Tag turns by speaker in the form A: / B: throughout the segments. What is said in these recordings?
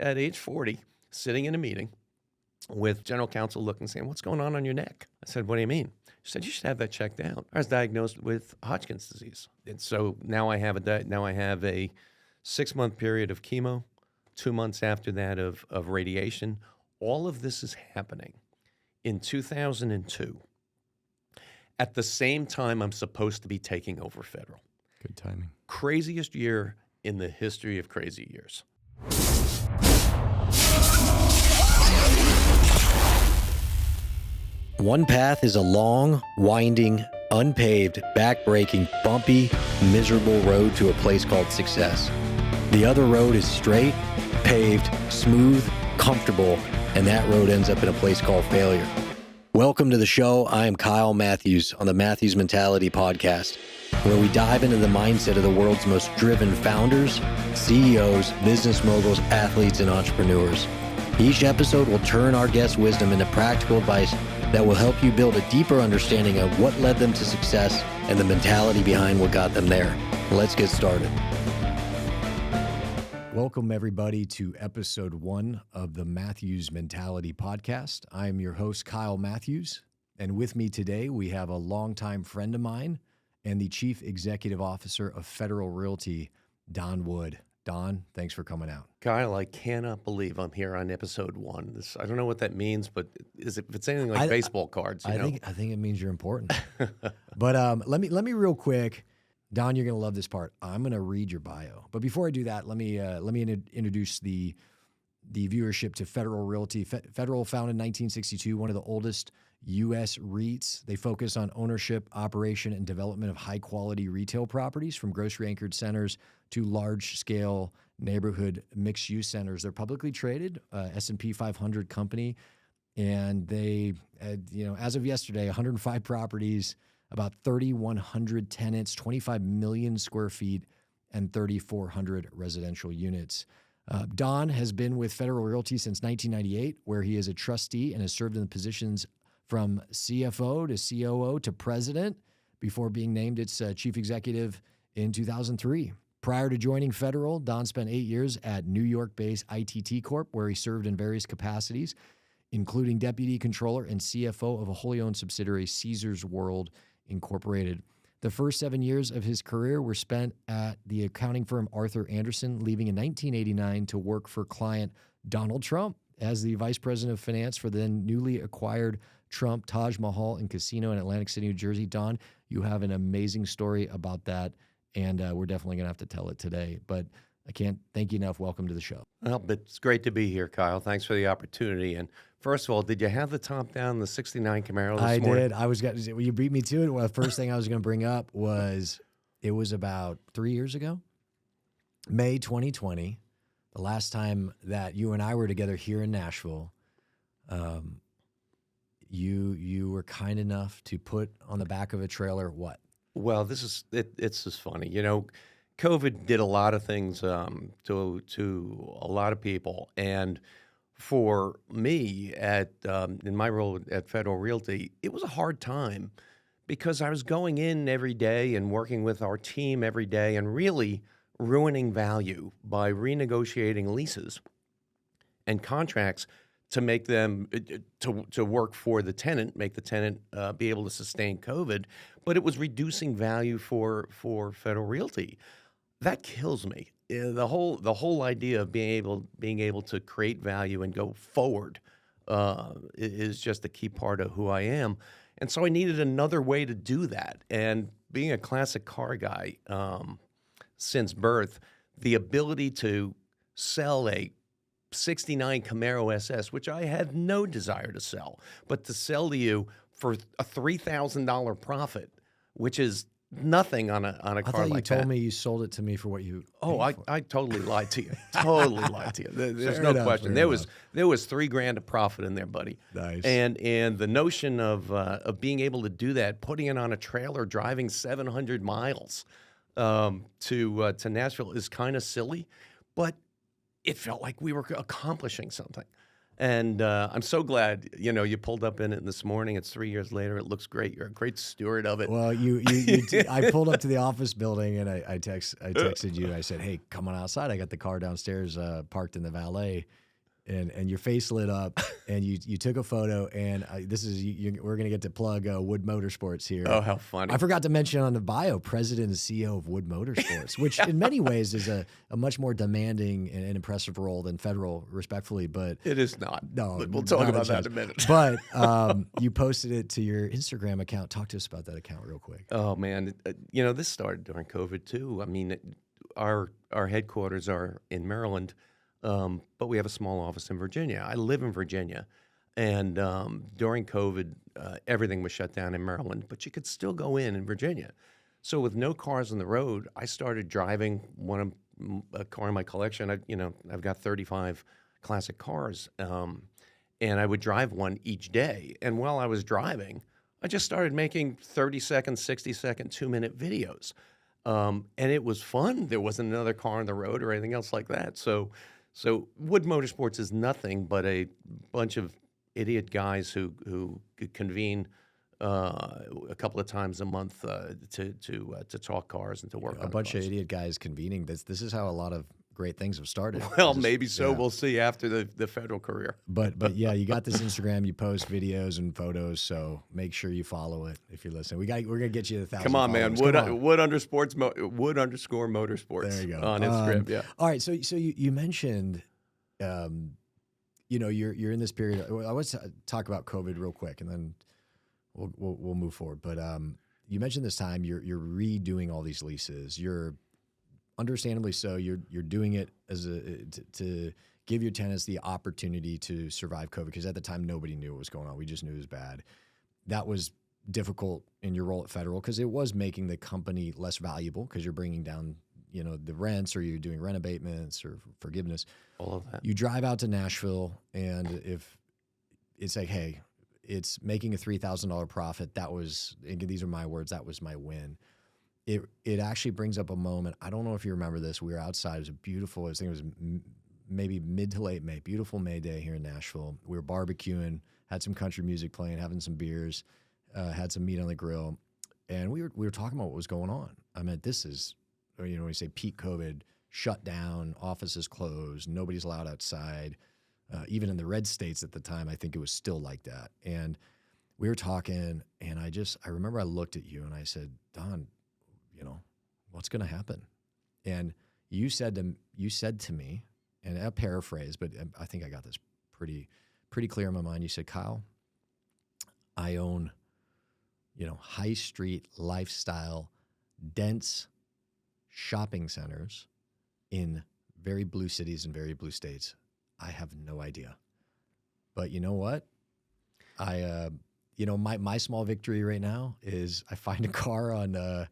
A: at age 40, sitting in a meeting with general counsel looking, saying, "What's going on your neck?" I said, "What do you mean?" She said, "You should have that checked out." I was diagnosed with Hotchkiss disease. And so now I have a 6-month period of chemo, 2 months after that of radiation. All of this is happening in 2002. At the same time, I'm supposed to be taking over Federal.
B: Good timing.
A: Craziest year in the history of crazy years.
C: One path is a long, winding, unpaved, back-breaking, bumpy, miserable road to a place called success. The other road is straight, paved, smooth, comfortable, and that road ends up in a place called failure. Welcome to the show. I am Kyle Matthews on the Matthews Mentality Podcast, where we dive into the mindset of the world's most driven founders, CEOs, business moguls, athletes, and entrepreneurs. Each episode will turn our guests' wisdom into practical advice that will help you build a deeper understanding of what led them to success and the mentality behind what got them there. Let's get started. Welcome, everybody, to episode 1 of the Matthews Mentality Podcast. I'm your host, Kyle Matthews, and with me today, we have a longtime friend of mine and the Chief Executive Officer of Federal Realty, Don Wood. Don, thanks for coming out.
A: Kyle, I cannot believe I'm here on episode 1. I don't know what that means, but if it's anything like baseball cards,
C: I think it means you're important. But let me real quick, Don, you're going to love this part. I'm going to read your bio, but before I do that, let me introduce the viewership to Federal Realty. Federal, founded in 1962, one of the oldest U.S. REITs. They focus on ownership, operation, and development of high-quality retail properties, from grocery-anchored centers to large-scale neighborhood mixed-use centers. They're publicly traded, S&P 500 company, and they, as of yesterday, 105 properties, about 3,100 tenants, 25 million square feet, and 3,400 residential units. Don has been with Federal Realty since 1998, where he is a trustee and has served in the positions from CFO to COO to president before being named its chief executive in 2003. Prior to joining Federal, Don spent 8 years at New York-based ITT Corp, where he served in various capacities, including deputy controller and CFO of a wholly owned subsidiary, Caesars World, Incorporated. The first 7 years of his career were spent at the accounting firm Arthur Andersen, leaving in 1989 to work for client Donald Trump as the vice president of finance for the then newly acquired Trump Taj Mahal and Casino in Atlantic City, New Jersey. Don, you have an amazing story about that, and we're definitely going to have to tell it today. But I can't thank you enough. Welcome to the show.
A: Well, but it's great to be here, Kyle. Thanks for the opportunity. And first of all, did you have the top down, the 69 Camaro this morning?
C: I did. You beat me to it. Well, the first thing I was going to bring up was it was about 3 years ago, May 2020, the last time that you and I were together here in Nashville. You were kind enough to put on the back of a trailer what?
A: Well, it's just funny. COVID did a lot of things to a lot of people, and for me in my role at Federal Realty, it was a hard time because I was going in every day and working with our team every day and really ruining value by renegotiating leases and contracts to make them to work for the tenant, make the tenant be able to sustain COVID, but it was reducing value for Federal Realty. That kills me. The whole idea of being able to create value and go forward is just a key part of who I am, and so I needed another way to do that. And being a classic car guy since birth, the ability to sell a 69 Camaro SS, which I had no desire to sell, but to sell to you for a $3,000 profit, which is nothing on a car like that.
C: I thought you told me you sold it to me for what you.
A: Oh, I totally lied to you. Totally lied to you. There's no question. There was $3,000 of profit in there, buddy.
C: Nice.
A: And the notion of being able to do that, putting it on a trailer, driving 700 miles to Nashville is kind of silly, but it felt like we were accomplishing something. And I'm so glad, you pulled up in it this morning. It's 3 years later. It looks great. You're a great steward of it.
C: Well, I pulled up to the office building and I texted you. I said, "Hey, come on outside. I got the car downstairs parked in the valet." And your face lit up, and you took a photo. And we're gonna get to plug Wood Motorsports here.
A: Oh, how funny!
C: I forgot to mention on the bio, President and CEO of Wood Motorsports, which in many ways is a much more demanding and impressive role than Federal, respectfully. But
A: it is not.
C: No,
A: but we'll talk about that in a minute.
C: But you posted it to your Instagram account. Talk to us about that account real quick.
A: Oh man, this started during COVID too. I mean, our headquarters are in Maryland. But we have a small office in Virginia. I live in Virginia, and during COVID, everything was shut down in Maryland, but you could still go in Virginia. So with no cars on the road, I started driving a car in my collection. I've got 35 classic cars, and I would drive one each day. And while I was driving, I just started making 30-second, 60-second, 2-minute videos. And it was fun. There wasn't another car on the road or anything else like that. So Wood Motorsports is nothing but a bunch of idiot guys who could convene a couple of times a month to talk cars and to work on
C: a bunch
A: cars.
C: of idiot guys convening. This is how a lot of great things have started.
A: Well, maybe so. Yeah. We'll see after the federal career.
C: But yeah, you got this Instagram. You post videos and photos, so make sure you follow it if you're listening. We're gonna get you to 1,000.
A: Come on, man. Wood _motorsports.
C: There you go.
A: On Instagram. Yeah.
C: All right. So you mentioned, you're in this period. I want to talk about COVID real quick, and then we'll move forward. But you mentioned this time you're redoing all these leases. You're understandably so. You're doing it as to give your tenants the opportunity to survive COVID, because at the time nobody knew what was going on. We just knew it was bad. That was difficult in your role at Federal because it was making the company less valuable because you're bringing down the rents, or you're doing rent abatements or forgiveness.
A: All of that.
C: You drive out to Nashville, and if it's like, hey, it's making a $3,000 profit. These are my words. That was my win. It actually brings up a moment. I don't know if you remember this. We were outside. It was a beautiful, I think it was maybe mid to late May, beautiful May day here in Nashville. We were barbecuing, had some country music playing, having some beers, had some meat on the grill. And we were talking about what was going on. I mean, this is, when you say peak COVID, shut down, offices closed, nobody's allowed outside. Even in the red states at the time, I think it was still like that. And we were talking, and I remember I looked at you and I said, Don, what's going to happen? And you said to me, and I'll paraphrase, but I think I got this pretty clear in my mind. You said, Kyle, I own, high street lifestyle, dense shopping centers in very blue cities and very blue states. I have no idea. But you know what? My small victory right now is I find a car on the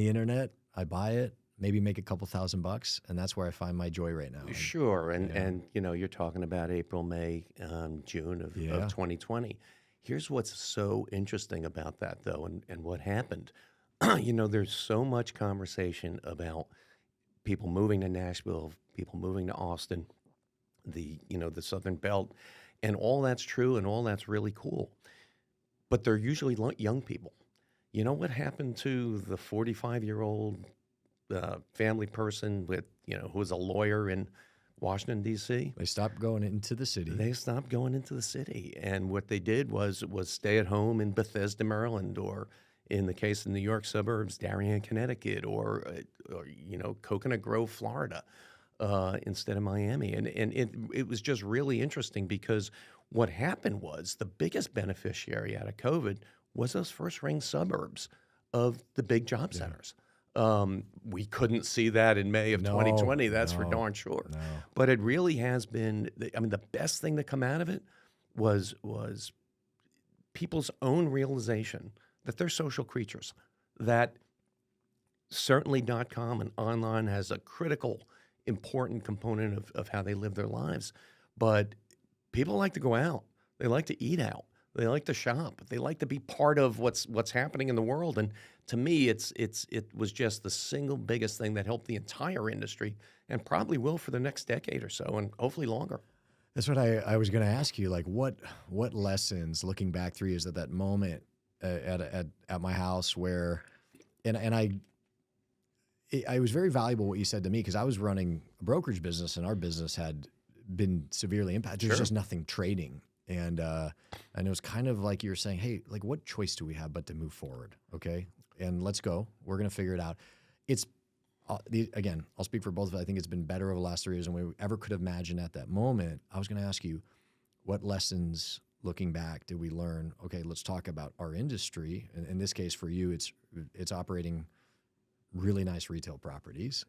C: internet, I buy it, maybe make a couple $1,000, and that's where I find my joy right now.
A: Sure, and you're talking about April, May, June of 2020. Here's what's so interesting about that, though, and what happened. There's so much conversation about people moving to Nashville, people moving to Austin, the Southern Belt, and all that's true and all that's really cool. But they're usually young people. You know what happened to the 45-year-old family person who was a lawyer in Washington, D.C.?
C: They stopped going into the city.
A: They stopped going into the city. And what they did was stay at home in Bethesda, Maryland, or in the case of New York suburbs, Darien, Connecticut, or Coconut Grove, Florida, instead of Miami. And it was just really interesting because what happened was the biggest beneficiary out of COVID was those first-ring suburbs of the big job centers. We couldn't see that in May of 2020, that's for darn sure.
C: No.
A: But it really has been, the best thing that come out of it was people's own realization that they're social creatures, that certainly .com and online has a critical, important component of how they live their lives. But people like to go out. They like to eat out. They like to shop. They like to be part of what's happening in the world. And to me, it was just the single biggest thing that helped the entire industry, and probably will for the next decade or so, and hopefully longer.
C: That's what I was going to ask you. Like, what lessons, looking back 3 years at that moment at my house where, and I was very valuable what you said to me because I was running a brokerage business and our business had been severely impacted. There's just nothing trading. And it was kind of like you were saying, hey, like what choice do we have but to move forward? Okay. And let's go. We're going to figure it out. It's, again, I'll speak for both of us. I think it's been better over the last 3 years than we ever could have imagined at that moment. I was going to ask you, what lessons looking back did we learn? Okay, let's talk about our industry. In this case, for you, it's operating really nice retail properties.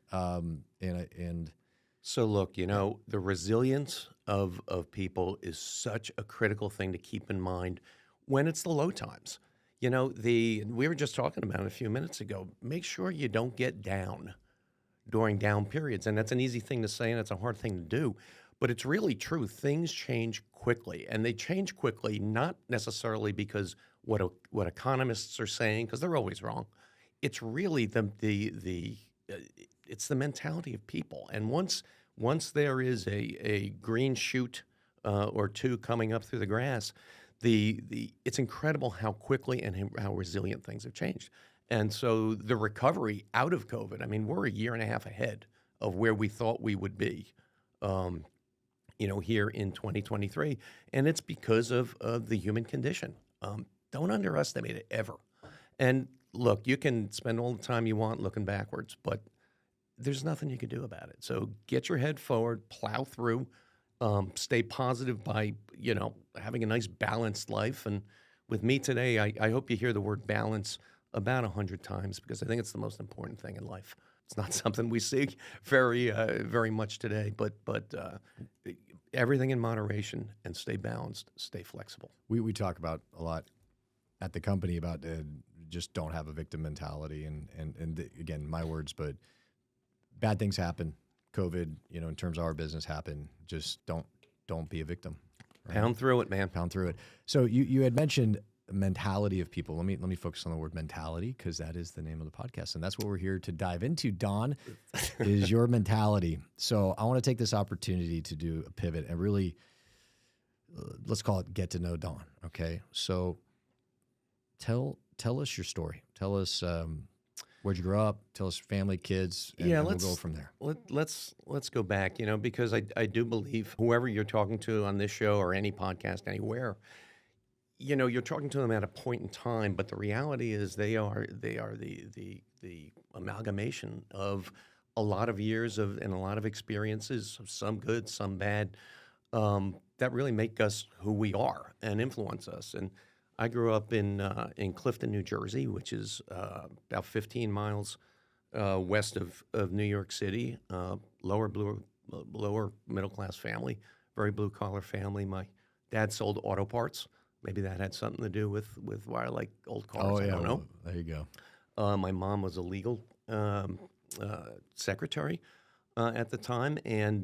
A: So look, the resilience of people is such a critical thing to keep in mind when it's the low times. We were just talking about it a few minutes ago. Make sure you don't get down during down periods. And that's an easy thing to say, and it's a hard thing to do. But it's really true. Things change quickly, and they change quickly not necessarily because what economists are saying, because they're always wrong. It's really it's the mentality of people. And once there is a green shoot or two coming up through the grass, it's incredible how quickly and how resilient things have changed. And so the recovery out of COVID, I mean, we're a year and a half ahead of where we thought we would be, here in 2023. And it's because of the human condition. Don't underestimate it ever. And look, you can spend all the time you want looking backwards, but there's nothing you can do about it. So get your head forward, plow through, stay positive by, having a nice balanced life. And with me today, I hope you hear the word balance about 100 times because I think it's the most important thing in life. It's not something we see very, very much today, but everything in moderation and stay balanced, stay flexible.
C: We talk about a lot at the company about just don't have a victim mentality. And again, my words, but bad things happen. COVID, in terms of our business happen. Just don't be a victim.
A: Right? Pound through it, man.
C: Pound through it. So you had mentioned mentality of people. Let me focus on the word mentality because that is the name of the podcast, and that's what we're here to dive into. Don, is your mentality. So I want to take this opportunity to do a pivot and really, let's call it get to know Don. Okay, so tell us your story. Tell us where'd you grow up. Tell us family, kids, and we'll go from there.
A: Let's go back. Because I do believe whoever you're talking to on this show or any podcast anywhere, you're talking to them at a point in time, but the reality is they are the amalgamation of a lot of years and a lot of experiences, some good, some bad, that really make us who we are and influence us. And I grew up in Clifton, New Jersey, which is about 15 miles west of New York City. Lower middle class family, very blue collar family. My dad sold auto parts. Maybe that had something to do with why I like old cars.
C: Oh, yeah.
A: I don't know.
C: There you go.
A: My mom was a legal secretary at the time, and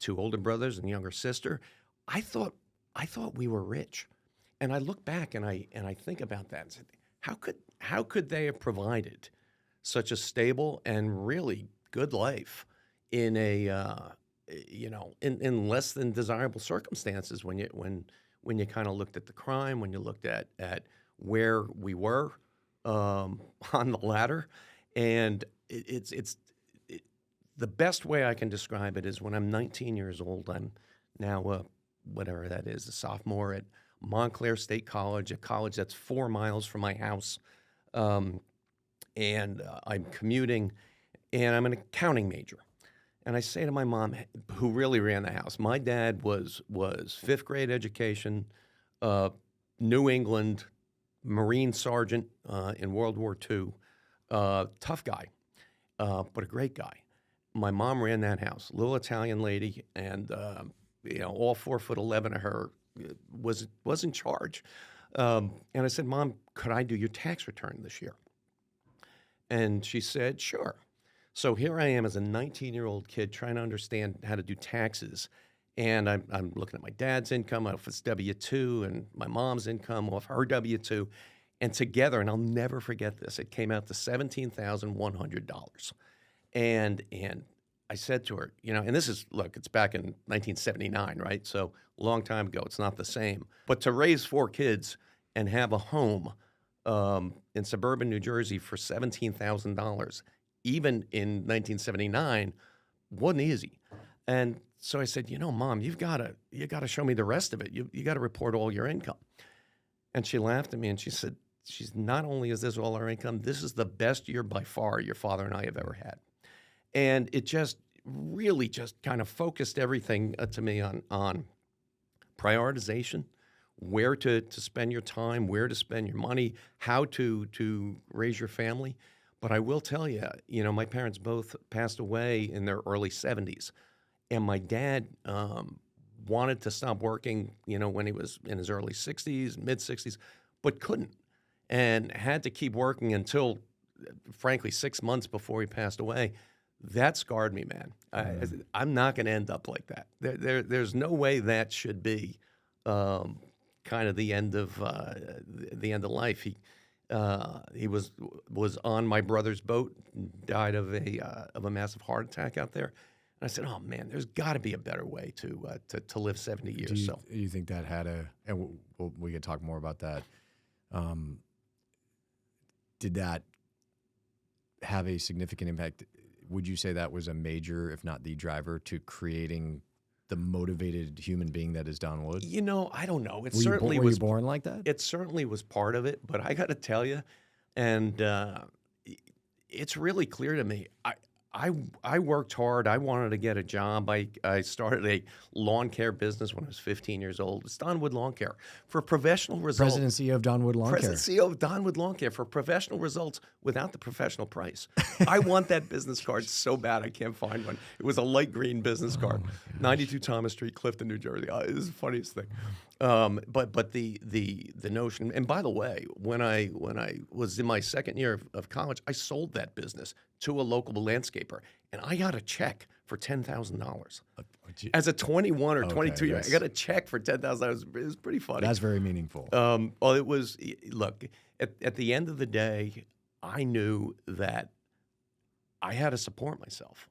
A: 2 older brothers and a younger sister. I thought we were rich, and I look back and I think about that and said, how could they have provided such a stable and really good life in in less than desirable circumstances when you kind of looked at the crime, when you looked at where we were on the ladder. And it's the best way I can describe it is when I'm 19 years old, I'm now whatever that is, a sophomore at Montclair State College, a college that's 4 miles from my house. And I'm commuting, and I'm an accounting major. And I say to my mom, who really ran the house, my dad was 5th grade education, New England, Marine sergeant in World War II, tough guy, but a great guy. My mom ran that house, little Italian lady, and all 4'11" of her was in charge. And I said, Mom, could I do your tax return this year? And she said, sure. So here I am as a 19-year-old kid trying to understand how to do taxes. And I'm looking at my dad's income off his W-2 and my mom's income off her W-2. And together, and I'll never forget this, it came out to $17,100. And I said to her, and this is, look, it's back in 1979, right? So a long time ago. It's not the same. But to raise 4 kids and have a home in suburban New Jersey for $17,000, even in 1979, wasn't easy. And so I said, Mom, you got to show me the rest of it. You got to report all your income. And she laughed at me and she said, not only is this all our income, this is the best year by far your father and I have ever had. And it just really just kind of focused everything to me on prioritization, where to spend your time, where to spend your money, how to raise your family. But I will tell you, my parents both passed away in their early 70s. And my dad wanted to stop working, when he was in his early 60s, mid 60s, but couldn't, and had to keep working until, frankly, 6 months before he passed away. That scarred me, man. I'm not going to end up like that. There's no way that should be kind of the end of life. He was on my brother's boat, died of a massive heart attack out there. And I said, "Oh man, there's got to be a better way to live 70 years."
C: Do you think that had and we could talk more about that. Did that have a significant impact? Would you say that was a major, if not the driver, to creating the motivated human being that is Don Wood?
A: I don't know. It
C: were
A: certainly
C: you
A: was
C: born like that?
A: It certainly was part of it, but I got to tell you, and it's really clear to me. I worked hard. I wanted to get a job. I started a lawn care business when I was 15 years old. It's Don Wood Lawn Care. For professional results.
C: President and CEO of Don Wood Lawn Care.
A: President and CEO of Don Wood Lawn Care. For professional results without the professional price. I want that business card so bad I can't find one. It was a light green business card. 92 Thomas Street, Clifton, New Jersey. It is the funniest thing. But the notion, and by the way, when I was in my second year of college, I sold that business to a local landscaper, and I got a check for $10,000. As a 21 or 22 year, I got a check for $10,000. It was pretty funny.
C: That's very meaningful.
A: Well, it was. Look, at the end of the day, I knew that I had to support myself,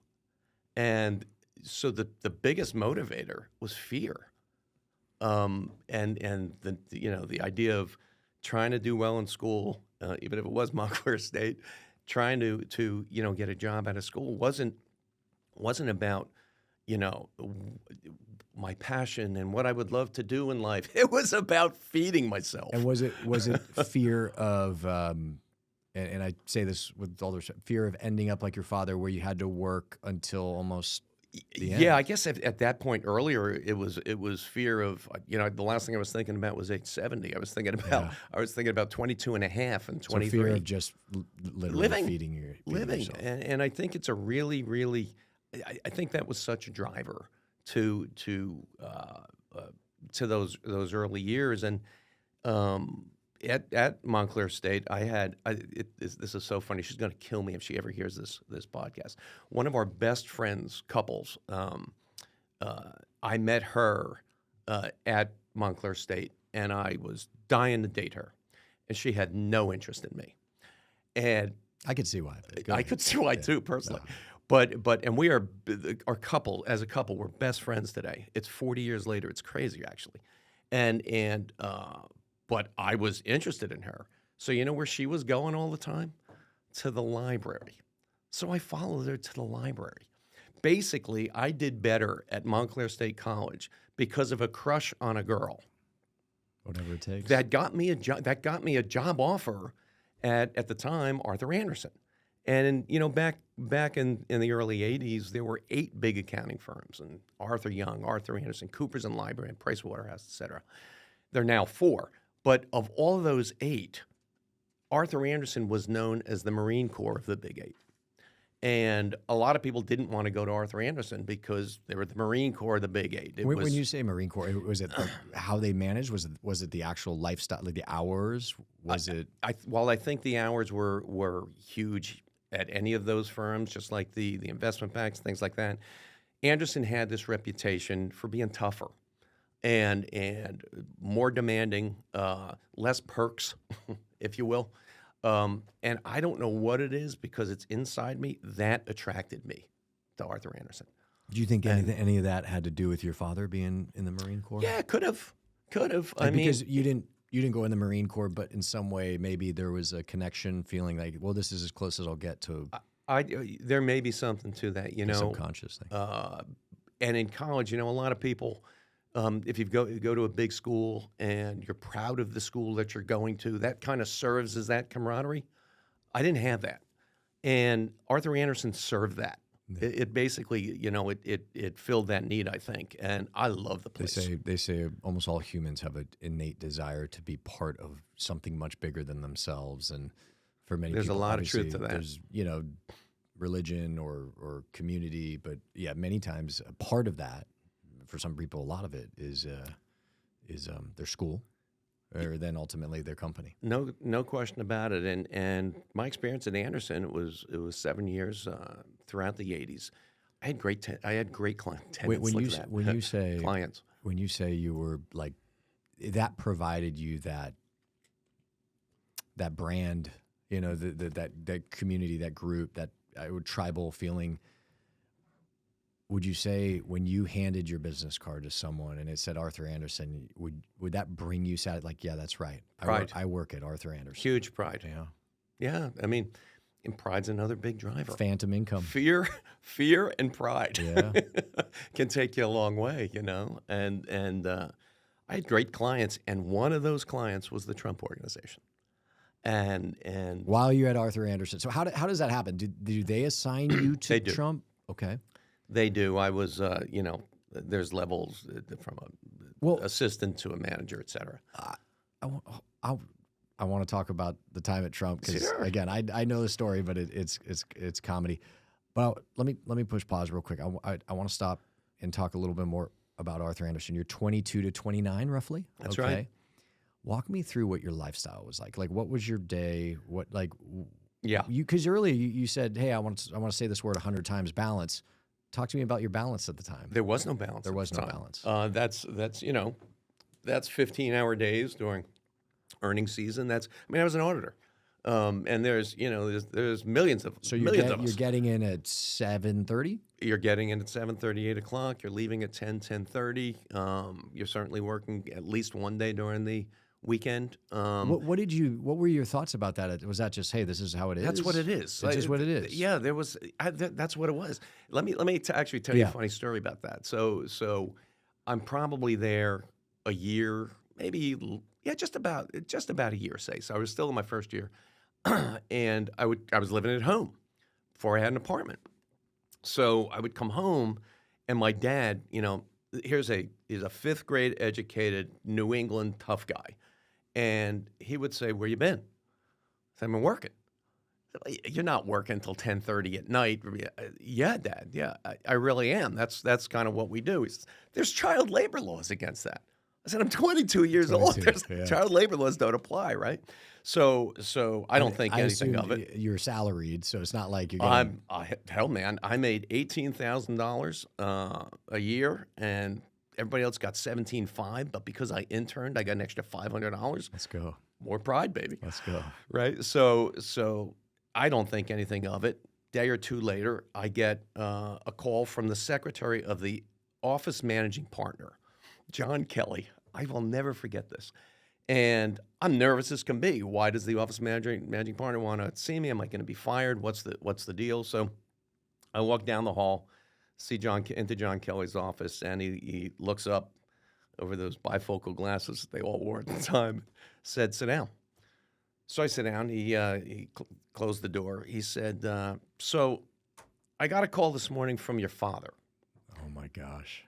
A: and so the biggest motivator was fear. And the idea of trying to do well in school, even if it was Montclair State, trying to get a job out of school wasn't about my passion and what I would love to do in life. It was about feeding myself.
C: And was it fear of and I say this with all the respect, fear of ending up like your father, where you had to work until almost the end?
A: Yeah, I guess at that point earlier, it was fear of, the last thing I was thinking about was age 70. I was thinking about 22 and a half and 23.
C: So fear of just literally feeding yourself.
A: And I think it's a really, really, I think that was such a driver to those early years. And at Montclair State, this is so funny. She's going to kill me if she ever hears this podcast. One of our best friends, couples, I met her at Montclair State, and I was dying to date her, and she had no interest in me. And
C: I could see why.
A: I could see why too, personally. No. But we are our couple as a couple. We're best friends today. It's 40 years later. It's crazy, actually, But I was interested in her. So you know where she was going all the time? To the library. So I followed her to the library. Basically, I did better at Montclair State College because of a crush on a girl.
C: Whatever it takes.
A: That got me a job offer at the time, Arthur Andersen. And back in the early 80s, there were 8 big accounting firms, and Arthur Young, Arthur Andersen, Coopers & Lybrand, and Pricewaterhouse, et cetera. There are now 4. But of all those 8, Arthur Andersen was known as the Marine Corps of the Big 8. And a lot of people didn't want to go to Arthur Andersen because they were the Marine Corps of the Big 8.
C: When you say Marine Corps, was it how they managed? Was it the actual lifestyle, like the hours?
A: I think the hours were huge at any of those firms, just like the investment banks, things like that. Andersen had this reputation for being tougher. And more demanding, less perks, if you will. And I don't know what it is, because it's inside me, that attracted me to Arthur Andersen.
C: Do you think any of that had to do with your father being in the Marine Corps?
A: Yeah, could have.
C: Like, because you didn't go in the Marine Corps, but in some way maybe there was a connection, feeling like, well, this is as close as I'll get to
A: there may be something to that,
C: the subconscious thing.
A: And in college, a lot of people, if you go to a big school and you're proud of the school that you're going to, that kind of serves as that camaraderie. I didn't have that, and Arthur Andersen served that. It basically, it filled that need, I think, and I love the place.
C: They say almost all humans have an innate desire to be part of something much bigger than themselves, and for many
A: there's
C: people,
A: a lot of truth to that.
C: There's religion or community, but yeah, many times a part of that, for some people, a lot of it is their school, or then ultimately their company.
A: No question about it. And my experience at Andersen, it was 7 years throughout the 80s. I had great client tenants.
C: When you say
A: clients,
C: when you say you were like that, provided you that brand, that community, that group, that tribal feeling. Would you say when you handed your business card to someone and it said Arthur Andersen, would that bring you sad? Like, yeah, that's right.
A: Pride.
C: I work at Arthur Andersen.
A: Huge pride.
C: Yeah.
A: Yeah. I mean, and pride's another big driver.
C: Phantom income.
A: Fear and pride.
C: Yeah.
A: Can take you a long way, And I had great clients, and one of those clients was the Trump Organization. And
C: while you're at Arthur Andersen, so how does that happen? Do they assign you to Trump? Okay.
A: They do. I was, there's levels from assistant to a manager, et cetera.
C: I want to talk about the time at Trump because, again, I know the story, but it's comedy. But let me push pause real quick. I want to stop and talk a little bit more about Arthur Andersen. You're 22 to 29, roughly.
A: That's right.
C: Walk me through what your lifestyle was like. Like, what was your day?
A: Yeah.
C: Because earlier you said, "Hey, I want to say this word 100 times, balance." Talk to me about your balance at the time.
A: There was no balance.
C: There was no balance.
A: That's 15-hour days during earnings season. I was an auditor, and there's millions of
C: so
A: millions of us.
C: You're getting in at 7:30.
A: You're getting in at 7:30, 8 o'clock. You're leaving at 10:30. You're certainly working at least one day during the weekend.
C: What were your thoughts about that? Was that just, hey, this is how it is?
A: That's what it is.
C: It's just what it is.
A: Yeah, that's what it was. Let me actually tell you a funny story about that. So I'm probably there a year, maybe just about a year, say. So I was still in my first year, and I was living at home before I had an apartment. So I would come home, and my dad, he's a 5th grade educated New England tough guy. And he would say, "Where you been?" I said, "I've been working." "You're not working until 10:30 at night." "Yeah, Dad. Yeah, I really am. That's kind of what we do." He says, "There's child labor laws against that." I said, "I'm 22 years old. Child labor laws don't apply, right?" So I don't think anything of it.
C: You're salaried, so it's not like you're getting...
A: Hell, man, I made $18,000 a year, and everybody else got $17,500, but because I interned, I got an extra $500.
C: Let's go.
A: More pride, baby.
C: Let's go.
A: Right? So I don't think anything of it. Day or two later, I get a call from the secretary of the office managing partner, John Kelly. I will never forget this. And I'm nervous as can be. Why does the office managing partner want to see me? Am I going to be fired? What's the deal? So I walk down the hall, see into John Kelly's office, and he looks up over those bifocal glasses they all wore at the time, said, "Sit down." So I sit down. He closed the door. He said, "So I got a call this morning from your father."
C: Oh, my gosh.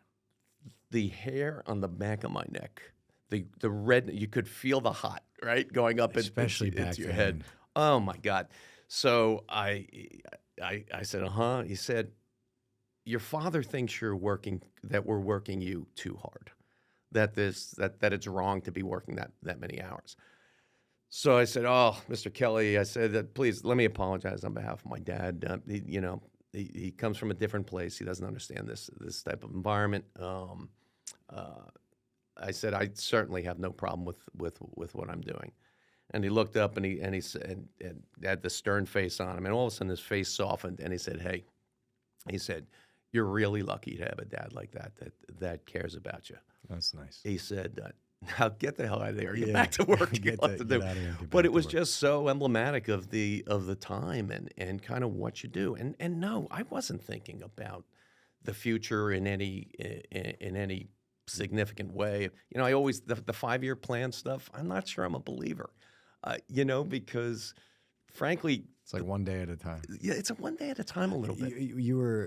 A: The hair on the back of my neck, the red, you could feel the hot, right, going up
C: especially
A: into your
C: then.
A: head. Oh, my God. So I said, "Uh-huh." He said, "Your father thinks we're working you too hard, that it's wrong to be working that many hours." So I said, "Oh, Mr. Kelly," I said, "please let me apologize on behalf of my dad. He comes from a different place. He doesn't understand this type of environment." I said, "I certainly have no problem with what I'm doing." And he looked up and he said, and had the stern face on him, and all of a sudden his face softened, and he said, "Hey," He said, "You're really lucky to have a dad like that cares about you."
C: That's nice.
A: He said, "Now get the hell out of there. Get
C: Yeah.
A: back to work.
C: Get
A: Get to do."
C: out of here and get
A: But
C: back
A: it
C: to
A: was
C: work.
A: just so emblematic of the time and kind of what you do. And no, I wasn't thinking about the future in any significant way. You know, I always the 5-year plan stuff. I'm not sure I'm a believer. Because frankly,
C: It's like one day at a time.
A: yeah, it's a one day at a time a little bit.
C: You were,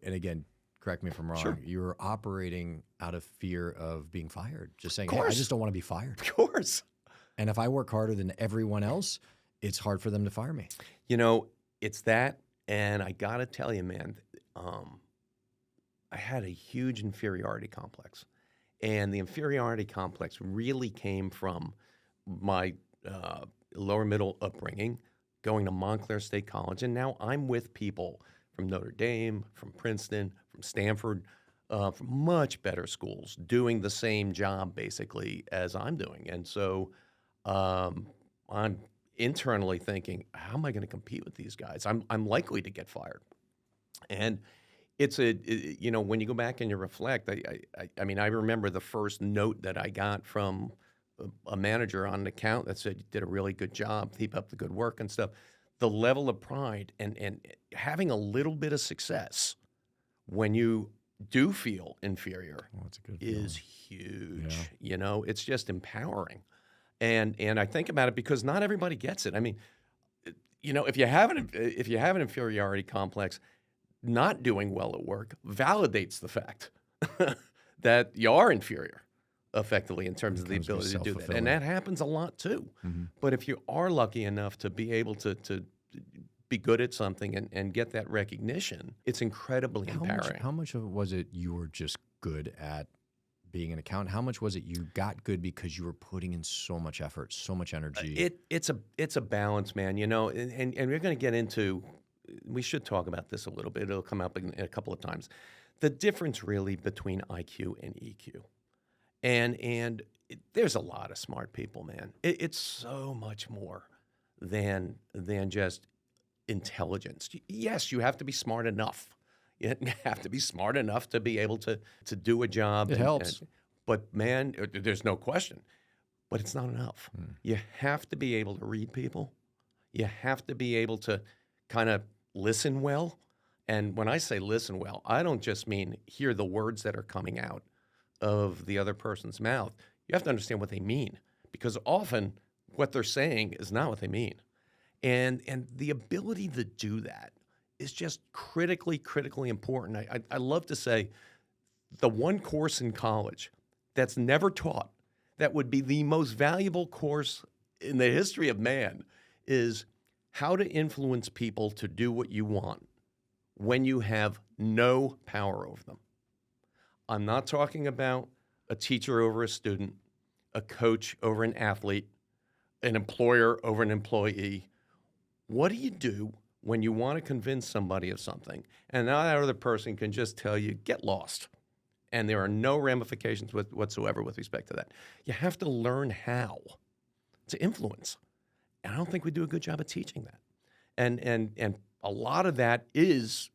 C: and again, correct me if I'm wrong.
A: Sure.
C: You were operating out of fear of being fired. Just saying,
A: Of
C: hey, I
A: course.
C: just don't want to be fired.
A: Of course.
C: And if I work harder than everyone else, it's hard for them to fire me.
A: It's that, and I gotta tell you, man, I had a huge inferiority complex, and the inferiority complex really came from my lower middle upbringing, going to Montclair State College, and now I'm with people from Notre Dame, from Princeton, from Stanford, from much better schools, doing the same job basically as I'm doing, and so I'm internally thinking, how am I going to compete with these guys? I'm likely to get fired, and when you go back and you reflect, I mean, I remember the first note that I got from a manager on an account that said, "You did a really good job, keep up the good work," and stuff. The level of pride and having a little bit of success when you do feel inferior
C: That's a good
A: is huge.
C: Yeah.
A: It's just empowering. And I think about it because not everybody gets it. I mean, if you have an inferiority complex, not doing well at work validates the fact that you are inferior, effectively, in terms of the
C: Becomes
A: ability to do that.
C: self-fulfilling.
A: And that happens a lot too.
C: Mm-hmm.
A: But if you are lucky enough to be able to be good at something and get that recognition, it's incredibly empowering.
C: How much of it was it you were just good at being an accountant? How much was it you got good because you were putting in so much effort, so much energy?
A: It's a balance, man. And we're going to get into. We should talk about this a little bit. It'll come up in a couple of times. The difference really between IQ and EQ, and there's a lot of smart people, man. It's so much more than just intelligence. Yes, you have to be smart enough. You have to be smart enough to be able to do a job.
C: It helps.
A: But man, there's no question. But it's not enough. You have to be able to read people. You have to be able to kind of listen well. And when I say listen well, I don't just mean hear the words that are coming out of the other person's mouth. You have to understand what they mean, because often what they're saying is not what they mean. And the ability to do that is just critically important. I love to say the one course in college that's never taught that would be the most valuable course in the history of man is how to influence people to do what you want when you have no power over them. I'm not talking about a teacher over a student, a coach over an athlete, an employer over an employee. What do you do when you want to convince somebody of something and that other person can just tell you, get lost? And there are no ramifications whatsoever with respect to that. You have to learn how to influence. And I don't think we do a good job of teaching that. And a lot of that is,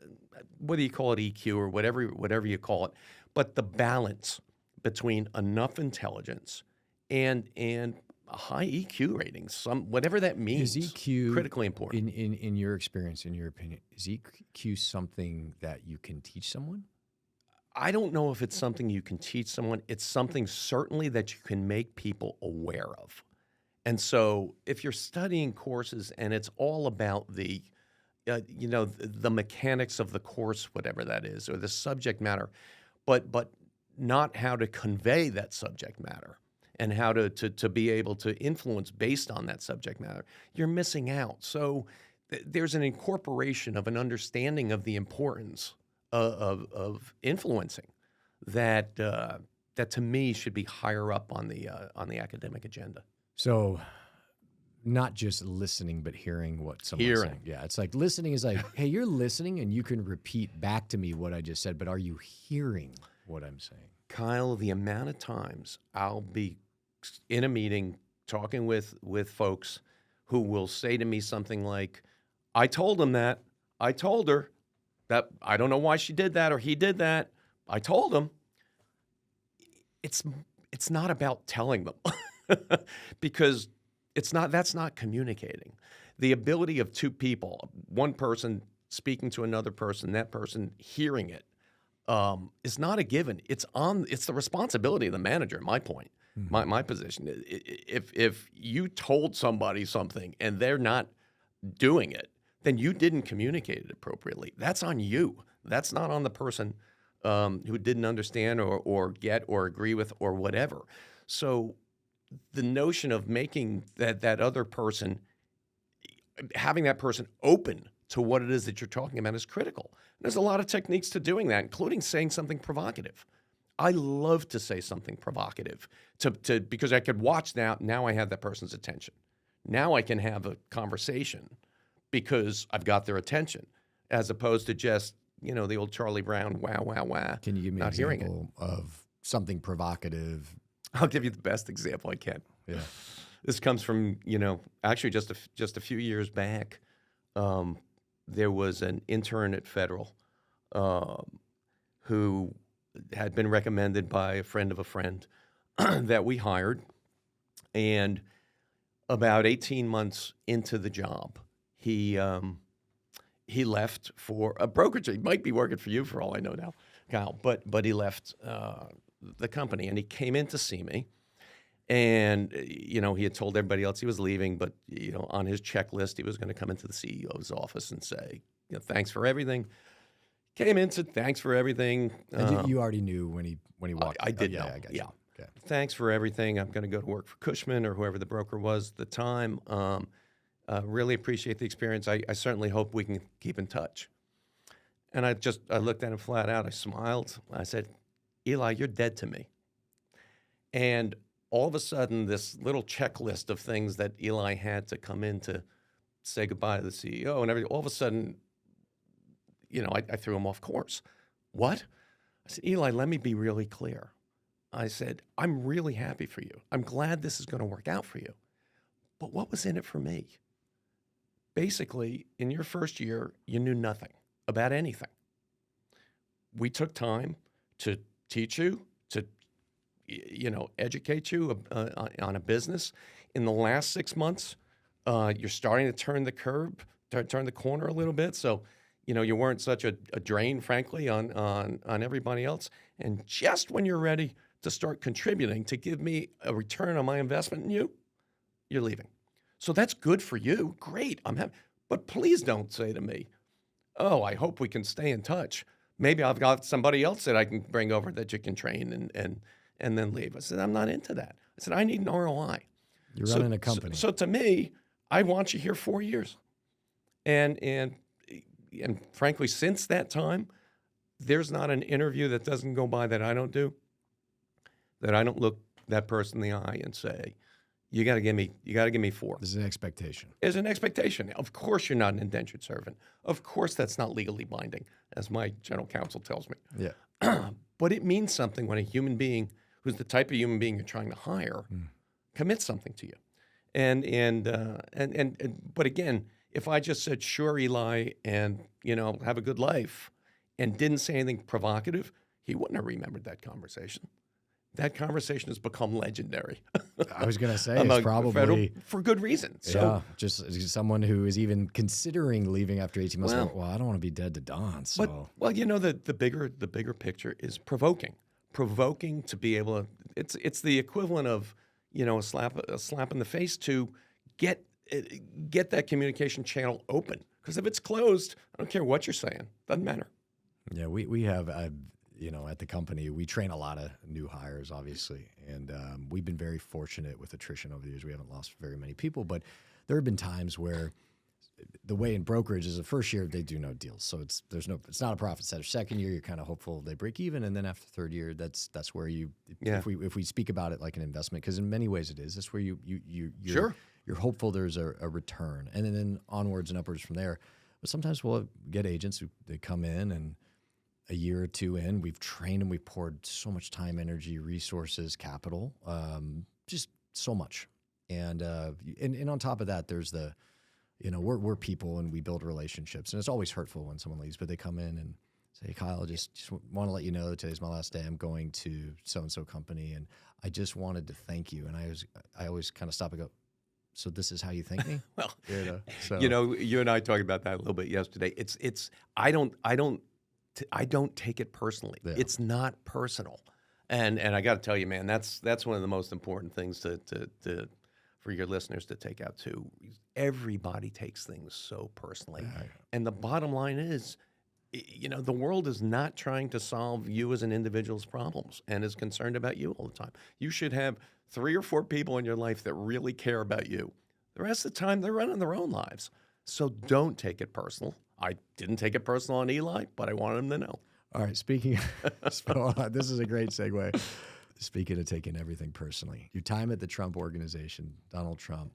A: whether you call it EQ or whatever you call it, but the balance between enough intelligence and a high EQ rating, whatever that means,
C: is EQ
A: critically important.
C: In your experience, in your opinion, is EQ something that you can teach someone?
A: I don't know if it's something you can teach someone. It's something certainly that you can make people aware of. And so if you're studying courses and it's all about the mechanics of the course, whatever that is, or the subject matter, but not how to convey that subject matter and how to be able to influence based on that subject matter, you're missing out. So there's an incorporation of an understanding of the importance of influencing that to me should be higher up on the academic agenda.
C: So not just listening, but hearing what someone's saying. Yeah, it's like listening is like, hey, you're listening and you can repeat back to me what I just said, but are you hearing what I'm saying?
A: Kyle, the amount of times I'll be in a meeting talking with folks who will say to me something like, I told him that, I told her, That I don't know why she did that or he did that. I told him. It's not about telling them because that's not communicating. The ability of two people, one person speaking to another person, that person hearing it, is not a given. It's the responsibility of the manager, my point, my position. If you told somebody something and they're not doing it, then you didn't communicate it appropriately. That's on you. That's not on the person who didn't understand or get or agree with or whatever. So the notion of making that other person, having that person open to what it is that you're talking about is critical. There's a lot of techniques to doing that, including saying something provocative. I love to say something provocative because I could watch now I have that person's attention. Now I can have a conversation because I've got their attention, as opposed to just, the old Charlie Brown, wah, wah, wah.
C: Can you give me an example of something provocative?
A: I'll give you the best example I can.
C: Yeah.
A: This comes from, actually just a few years back. There was an intern at Federal who had been recommended by a friend of a friend that we hired. And about 18 months into the job, he left for a brokerage. He might be working for you for all I know now, Kyle, but he left the company, and he came in to see me. And, he had told everybody else he was leaving, but, on his checklist, he was going to come into the CEO's office and say, thanks for everything. Came in, said, thanks for everything.
C: And you already knew when he walked.
A: I did
C: know.
A: know.
C: I got
A: yeah.
C: you. Okay.
A: Thanks for everything. I'm going to go to work for Cushman or whoever the broker was at the time. Really appreciate the experience. I certainly hope we can keep in touch. And I looked at him flat out. I smiled. I said, Eli, you're dead to me. And all of a sudden, this little checklist of things that Eli had to come in to say goodbye to the CEO and everything, all of a sudden, I threw him off course. What? I said, Eli, let me be really clear. I said, I'm really happy for you. I'm glad this is going to work out for you. But what was in it for me? Basically, in your first year, you knew nothing about anything. We took time to teach you, to educate you on a business. In the last 6 months, you're starting to turn the corner a little bit. So, you weren't such a drain, frankly, on everybody else. And just when you're ready to start contributing to give me a return on my investment in you, you're leaving. So that's good for you. Great. I'm happy. But please don't say to me, oh, I hope we can stay in touch. Maybe I've got somebody else that I can bring over that you can train and then leave. I said, I'm not into that. I said, I need an ROI.
C: You're running a company.
A: So to me, I want you here 4 years. And frankly, since that time, there's not an interview that doesn't go by that I don't do, that I don't look that person in the eye and say, you got to give me 4.
C: This is an expectation.
A: It's an expectation. Of course, you're not an indentured servant. Of course, that's not legally binding, as my general counsel tells me.
C: Yeah.
A: But it means something when a human being, who's the type of human being you're trying to hire, commits something to you. But again, if I just said, sure, Eli, and have a good life, and didn't say anything provocative, he wouldn't have remembered that conversation. That conversation has become legendary.
C: I was going to say it's probably
A: for good reason. So,
C: yeah, just someone who is even considering leaving after 18 months. Well, I don't want to be dead to dawn. So,
A: the bigger picture is provoking to be able to. It's the equivalent of a slap in the face to get that communication channel open. Because if it's closed, I don't care what you're saying. Doesn't matter.
C: Yeah, we have. At the company, we train a lot of new hires, obviously, and we've been very fortunate with attrition over the years. We haven't lost very many people, but there have been times where the way in brokerage is the first year they do no deals, so it's not a profit center. Second year, you're kind of hopeful they break even, and then after third year, that's where if we speak about it like an investment, because in many ways it is. That's where you're hopeful there's a return, and then onwards and upwards from there. But sometimes we'll get agents who they come in and a year or two in, we've trained them, we've poured so much time, energy, resources, capital, just so much. And on top of that, there's the we're people and we build relationships, and it's always hurtful when someone leaves, but they come in and say, Kyle, just want to let you know today's my last day. I'm going to so-and-so company, and I just wanted to thank you. And I always kind of stop and go, so this is how you thank me?
A: Well,
C: so
A: you and I talked about that a little bit yesterday. I don't take it personally.
C: Yeah.
A: It's not personal. And I got to tell you, man, that's one of the most important things to for your listeners to take out too. Everybody takes things so personally.
C: Yeah.
A: And the bottom line is, the world is not trying to solve you as an individual's problems and is concerned about you all the time. You should have 3 or 4 people in your life that really care about you. The rest of the time, they're running their own lives. So don't take it personal. I didn't take it personal on Eli, but I wanted him to know.
C: All right, this is a great segue. Speaking of taking everything personally, your time at the Trump organization, Donald Trump,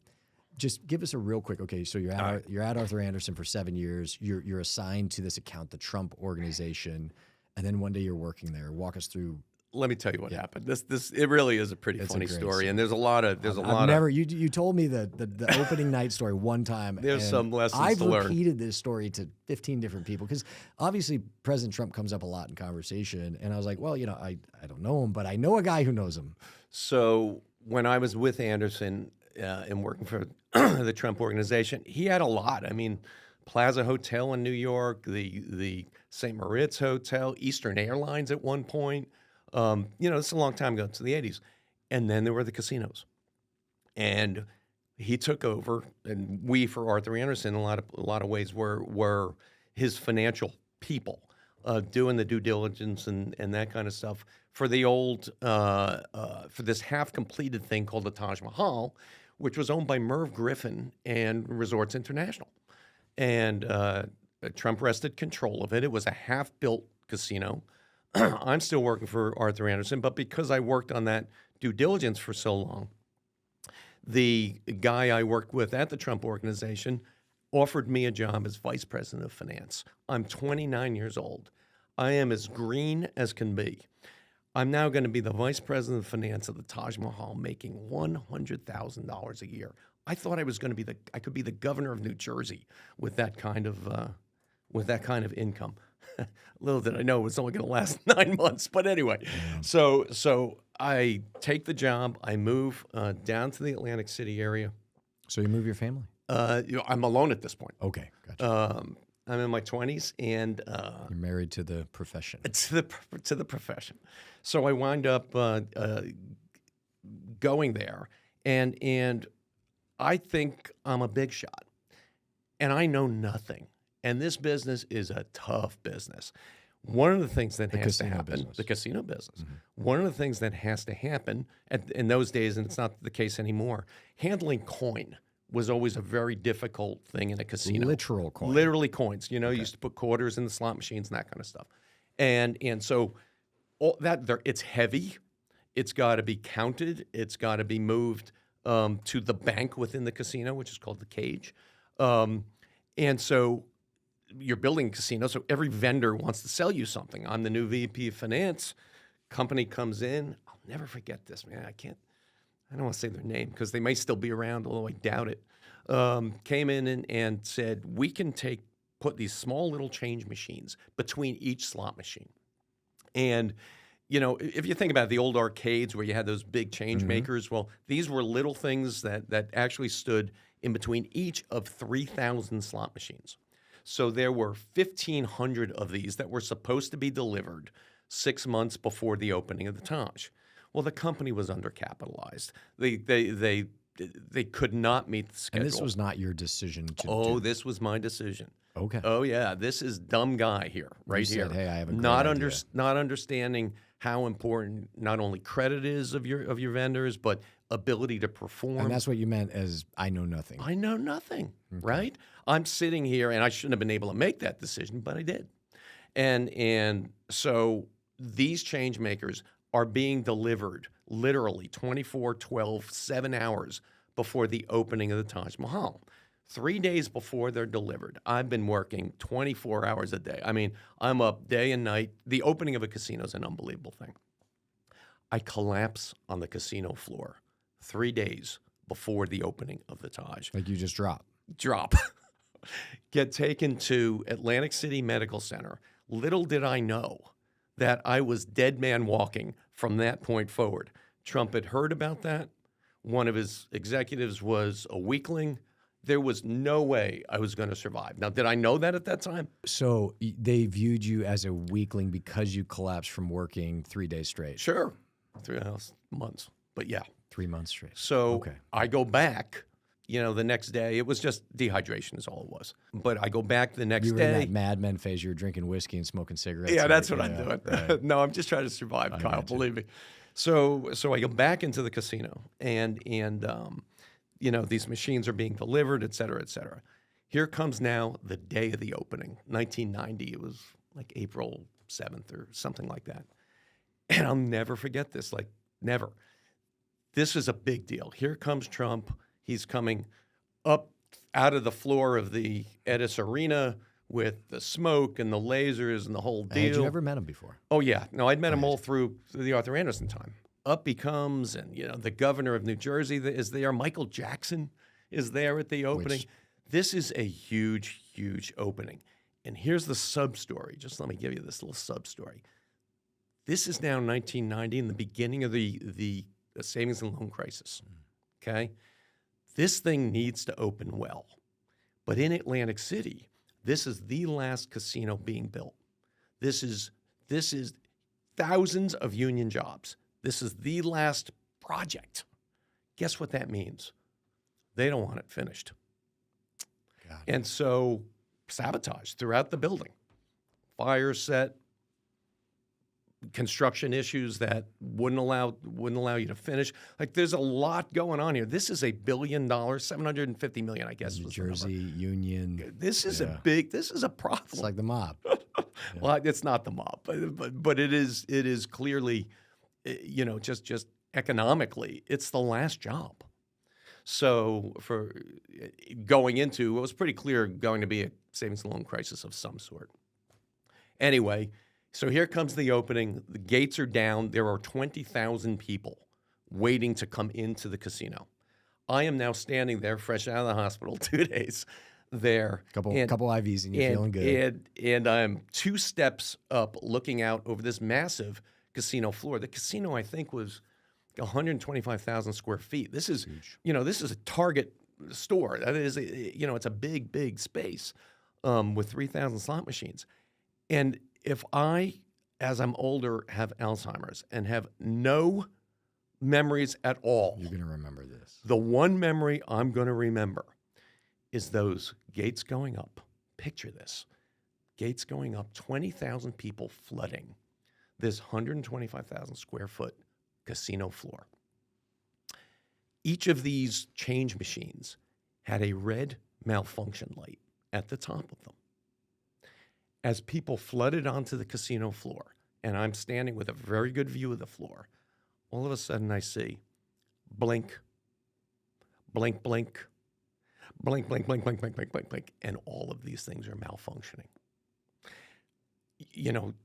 C: just give us a real quick. Okay, so you're at Arthur Andersen for 7 years. You're assigned to this account, the Trump organization, and then one day you're working there. Walk us through.
A: Let me tell you what happened. It really is a pretty funny story, and there's a lot of
C: You told me the opening night story one time.
A: There's some lessons to learn.
C: I've repeated this story to 15 different people because obviously President Trump comes up a lot in conversation, and I was like, well, I don't know him, but I know a guy who knows him.
A: So when I was with Andersen and working for the Trump organization, he had a lot. I mean, Plaza Hotel in New York, the St. Moritz Hotel, Eastern Airlines at one point. This is a long time ago, to the 80s. And then there were the casinos. And he took over, and we, for Arthur Andersen, in a lot of ways, were his financial people, doing the due diligence and that kind of stuff for the old, for this half-completed thing called the Taj Mahal, which was owned by Merv Griffin and Resorts International. And Trump wrested control of it. It was a half-built casino. I'm still working for Arthur Andersen, but because I worked on that due diligence for so long, the guy I worked with at the Trump organization offered me a job as vice president of finance. I'm 29 years old. I am as green as can be. I'm now going to be the vice president of finance of the Taj Mahal, making $100,000 a year. I thought I was going to I could be the governor of New Jersey with that kind of income. Little did I know it was only going to last 9 months. But anyway, so I take the job. I move down to the Atlantic City area.
C: So you move your family?
A: I'm alone at this point.
C: Okay, gotcha.
A: I'm in my 20s, and
C: you're married to the profession.
A: To the profession. So I wind up going there, and I think I'm a big shot, and I know nothing. And this business is a tough business. One of the things that has to happen, the casino business, one of the things that has to happen in those days, and it's not the case anymore, handling coin was always a very difficult thing in a casino.
C: Literal coin.
A: Literally coins. You used to put quarters in the slot machines and that kind of stuff. And so all that it's heavy. It's got to be counted. It's got to be moved to the bank within the casino, which is called the cage. And so you're building a casino, so every vendor wants to sell you something. I'm the new VP of Finance. Company comes in. I'll never forget this, man. I don't want to say their name because they may still be around, although I doubt it. Came in and said, we can put these small little change machines between each slot machine. And, if you think about the old arcades where you had those big change makers, well, these were little things that actually stood in between each of 3,000 slot machines. So there were 1,500 of these that were supposed to be delivered 6 months before the opening of the Taj. Well, the company was undercapitalized. They could not meet the schedule.
C: And this was not your decision to do.
A: This was my decision.
C: Okay.
A: Oh, yeah. This is dumb guy here, right
C: you
A: here.
C: Said, hey, I have a great
A: not
C: idea.
A: Not understanding how important not only credit is of your vendors, but ability to perform.
C: And that's what you meant as I know nothing.
A: I know nothing, right? I'm sitting here, and I shouldn't have been able to make that decision, but I did. And so these change makers are being delivered literally 24/12, 7 hours before the opening of the Taj Mahal. 3 days before they're delivered, I've been working 24 hours a day. I mean, I'm up day and night. The opening of a casino is an unbelievable thing. I collapse on the casino floor 3 days before the opening of the Taj.
C: Like you just dropped.
A: drop. Get taken to Atlantic City Medical Center. Little did I know that I was dead man walking from that point forward. Trump had heard about that. One of his executives was a weakling. There was no way I was going to survive. Now, did I know that at that time?
C: So they viewed you as a weakling because you collapsed from working 3 days straight.
A: Sure. 3.5 months. But yeah.
C: 3 months straight.
A: So
C: Okay.
A: I go back, the next day. It was just dehydration is all it was. But I go back the next
C: You were
A: day.
C: in that Mad Men phase. You were drinking whiskey and smoking cigarettes.
A: Yeah, that's what
C: right?
A: I'm doing.
C: Right.
A: No, I'm just trying to survive, Kyle,
C: got you.
A: believe me. So I go back into the casino and these machines are being delivered, et cetera, et cetera. Here comes now the day of the opening, 1990. It was like April 7th or something like that. And I'll never forget this, like never. This is a big deal. Here comes Trump. He's coming up out of the floor of the Edis Arena with the smoke and the lasers and the whole deal.
C: Had you ever met him before?
A: Oh, yeah. No, I'd met him all through the Arthur Andersen time. Up he comes, and, the governor of New Jersey is there. Michael Jackson is there at the opening. This is a huge, huge opening. And here's the sub-story. Just let me give you this little sub-story. This is now 1990, in the beginning of the savings and loan crisis, okay? This thing needs to open well. But in Atlantic City, this is the last casino being built. This is thousands of union jobs. This is the last project. Guess what that means? They don't want it finished.
C: God.
A: And so sabotage throughout the building. Fire set, construction issues that wouldn't allow you to finish. Like, there's a lot going on here. This is $1 billion, $750 million, I guess.
C: New
A: was the number.
C: Jersey Union.
A: This is this is a problem.
C: It's like the mob.
A: Well, it's not the mob, but it is clearly, just economically, it's the last job. So for going into, it was pretty clear going to be a savings and loan crisis of some sort. Anyway, so here comes the opening. The gates are down. There are 20,000 people waiting to come into the casino. I am now standing there, fresh out of the hospital, 2 days there.
C: Couple IVs and you're feeling good.
A: And I'm 2 steps up looking out over this massive casino floor. The casino, I think, was 125,000 square feet. This is, this is a Target store. That is, it's a big, big space with 3,000 slot machines. And if I, as I'm older, have Alzheimer's and have no memories at all,
C: You're going to remember this.
A: the one memory I'm going to remember is those gates going up. Picture this. Gates going up, 20,000 people flooding this 125,000 square foot casino floor. Each of these change machines had a red malfunction light at the top of them. As people flooded onto the casino floor, and I'm standing with a very good view of the floor, all of a sudden I see blink, blink, blink, blink, blink, blink, blink, blink, blink, blink, blink, and all of these things are malfunctioning.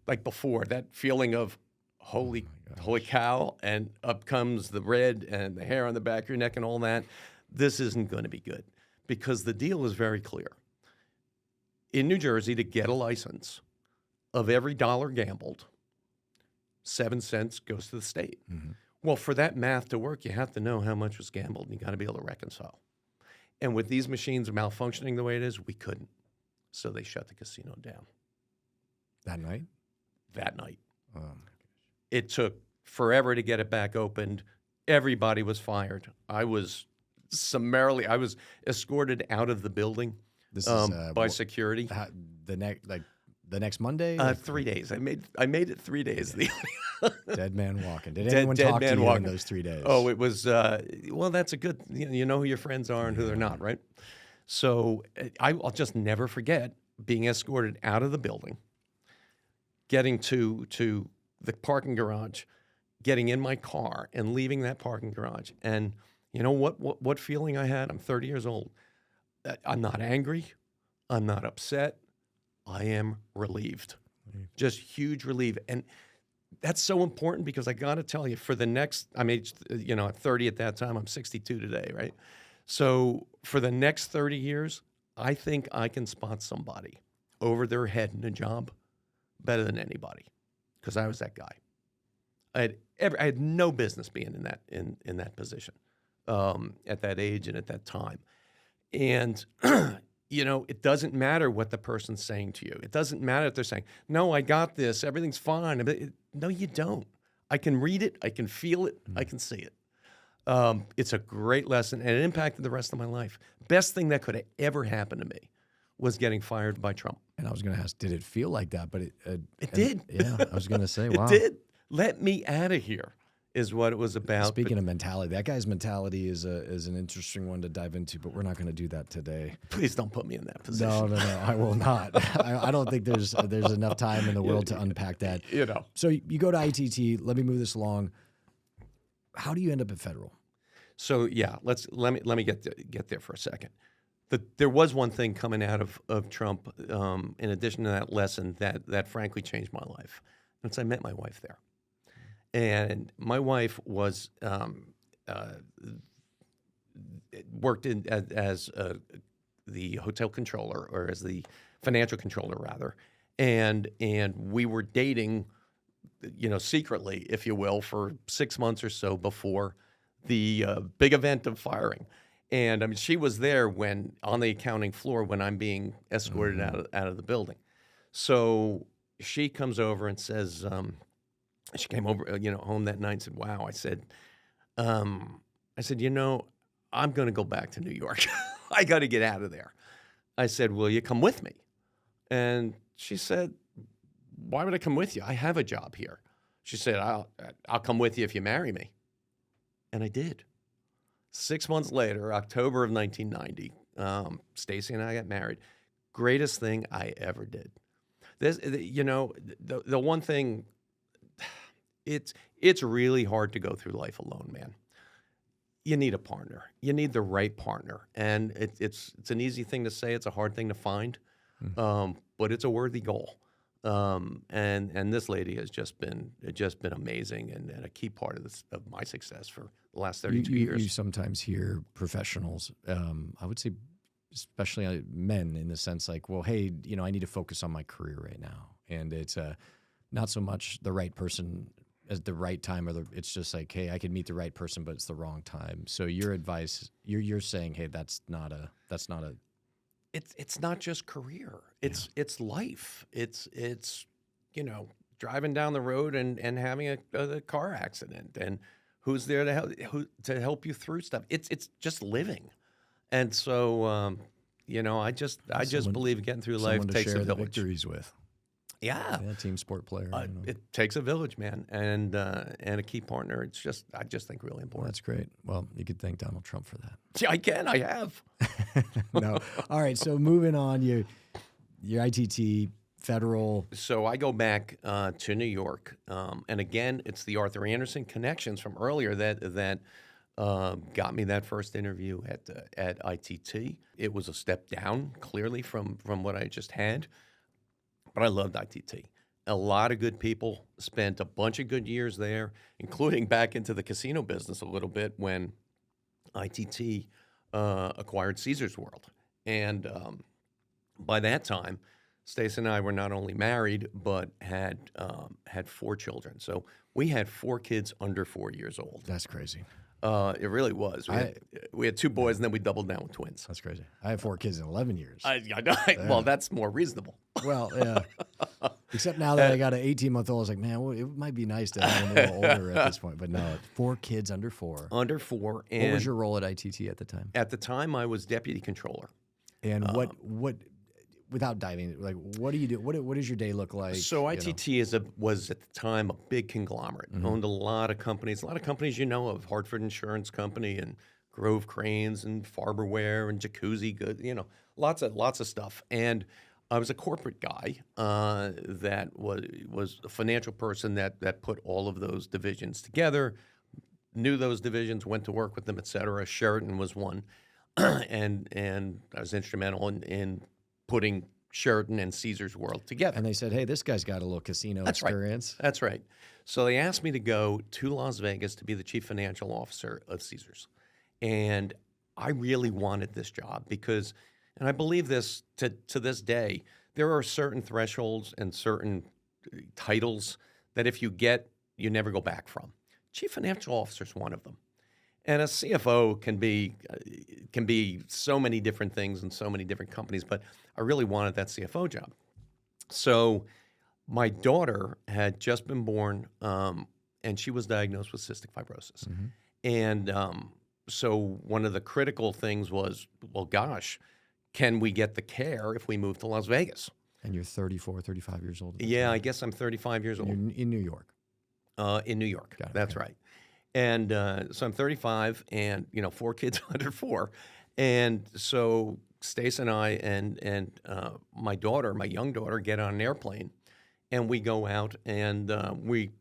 A: Like before, that feeling of holy cow, and up comes the red and the hair on the back of your neck and all that. This isn't going to be good, because the deal is very clear. In New Jersey, to get a license, of every dollar gambled, 7 cents goes to the state.
C: Mm-hmm.
A: Well, for that math to work, you have to know how much was gambled, and you got to be able to reconcile. And with these machines malfunctioning the way it is, we couldn't. So they shut the casino down.
C: That night?
A: That night.
C: Oh, my gosh.
A: It took forever to get it back opened. Everybody was fired. I was escorted out of the building
C: This is
A: by security.
C: The next Monday?
A: 3 days. I made it 3 days.
C: Dead man walking. Did anyone talk to you in those 3 days?
A: Oh, it was, well, that's a good, you know who your friends are and who they're not, right? So I'll just never forget being escorted out of the building, getting to the parking garage, getting in my car and leaving that parking garage. And you know what feeling I had? I'm 30 years old. I'm not angry. I'm not upset. I am relieved. Just huge relief. And that's so important, because I got to tell you, for the next, I'm aged, at 30 at that time, I'm 62 today, right? So for the next 30 years, I think I can spot somebody over their head in a job better than anybody because I was that guy. I had no business being in that position at that age and at that time. And it doesn't matter what the person's saying to you. It doesn't matter if they're saying, "No, I got this. Everything's fine." No, you don't. I can read it. I can feel it. I can see it. It's a great lesson, and it impacted the rest of my life. Best thing that could have ever happened to me was getting fired by Trump.
C: And I was going to ask, did it feel like that? But
A: it did.
C: Yeah, I was going to say, wow.
A: It did. Let me out of here is what it was about.
C: Speaking of mentality, that guy's mentality is an interesting one to dive into, but we're not going to do that today.
A: Please don't put me in that position.
C: No, I will not. I don't think there's enough time in the world to unpack that. So you go to ITT. Let me move this along. How do you end up at Federal?
A: So yeah, let me get there for a second. There was one thing coming out of Trump, in addition to that lesson that frankly changed my life. Once I met my wife there. And my wife was worked as the hotel controller, or as the financial controller rather, and we were dating, secretly, if you will, for 6 months or so before the big event of firing. And I mean, she was there on the accounting floor when I'm being escorted out of the building. So she comes over and says. She came over, home that night and said, "Wow." I said, I'm going to go back to New York. I got to get out of there. I said, "Will you come with me?" And she said, "Why would I come with you? I have a job here." She said, I'll come with you if you marry me." And I did. 6 months later, October of 1990, Stacy and I got married. Greatest thing I ever did. The one thing. It's really hard to go through life alone, man. You need a partner. You need the right partner, and it's an easy thing to say. It's a hard thing to find, but it's a worthy goal. And this lady has just been amazing and a key part of my success for the last 32 years.
C: You sometimes hear professionals, I would say, especially men, in the sense like, well, hey, I need to focus on my career right now, and it's not so much the right person at the right time, it's just like, hey, I could meet the right person, but it's the wrong time. So your advice, you're saying, hey, that's not a.
A: It's not just career. It's life. It's driving down the road and having a car accident, and who's there to help you through stuff. It's just living, and so I just believe getting through life takes a village.
C: The victories with.
A: Yeah,
C: team sport player.
A: It takes a village, man, and a key partner. I just think really important.
C: Well, that's great. Well, you could thank Donald Trump for that.
A: Yeah, I can. I have.
C: No. All right. So moving on, your ITT Federal.
A: So I go back to New York, and again, it's the Arthur Andersen connections from earlier that got me that first interview at ITT. It was a step down, clearly, from what I just had. But I loved ITT. A lot of good people, spent a bunch of good years there, including back into the casino business a little bit when ITT acquired Caesars World. And by that time, Stace and I were not only married, but had 4 children. So we had 4 kids under 4 years old.
C: That's crazy.
A: It really was. We had 2 boys, and then we doubled down with twins.
C: That's crazy. I have 4 kids in 11 years.
A: Well, that's more reasonable.
C: Well, yeah. Except now that I got an 18-month-old, I was like, man, well, it might be nice to have a little older at this point. But no, 4 kids under 4.
A: Under 4. And
C: what was your role at ITT at the time?
A: At the time, I was deputy controller.
C: And what without diving, like, what do you do? What does your day look like?
A: So ITT was at the time a big conglomerate. Owned a lot of companies. A lot of companies of Hartford Insurance Company and Grove Cranes and Farberware and Jacuzzi Goods. Lots of stuff. And I was a corporate guy that was a financial person that put all of those divisions together. Knew those divisions, went to work with them, et cetera. Sheraton was one, and I was instrumental in putting Sheraton and Caesars World together.
C: And they said, hey, this guy's got a little casino experience.
A: Right. That's right. So they asked me to go to Las Vegas to be the chief financial officer of Caesars. And I really wanted this job because, and I believe this to this day, there are certain thresholds and certain titles that if you get, you never go back from. Chief Financial Officer is one of them. And a CFO can be so many different things in so many different companies, but I really wanted that CFO job. So my daughter had just been born, and she was diagnosed with cystic fibrosis.
C: Mm-hmm.
A: And so one of the critical things was, well, gosh, can we get the care if we move to Las Vegas?
C: And you're 34, 35 years old?
A: Yeah, I guess I'm 35 years old.
C: You're in New York?
A: In New York.
C: Got it,
A: That's
C: okay.
A: right. And so I'm 35 and, 4 kids under 4. And so Stace and I and my daughter, my young daughter, get on an airplane and we go out and we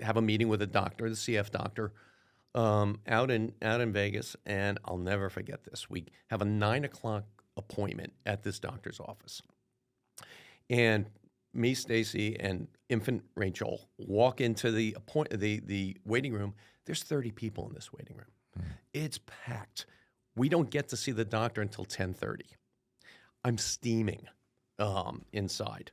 A: have a meeting with a doctor, the CF doctor, out in Vegas. And I'll never forget this. We have a 9 o'clock appointment at this doctor's office. And me, Stacy, and infant Rachel walk into the waiting room. There's 30 people in this waiting room. Mm. It's packed. We don't get to see the doctor until 10:30. I'm steaming inside.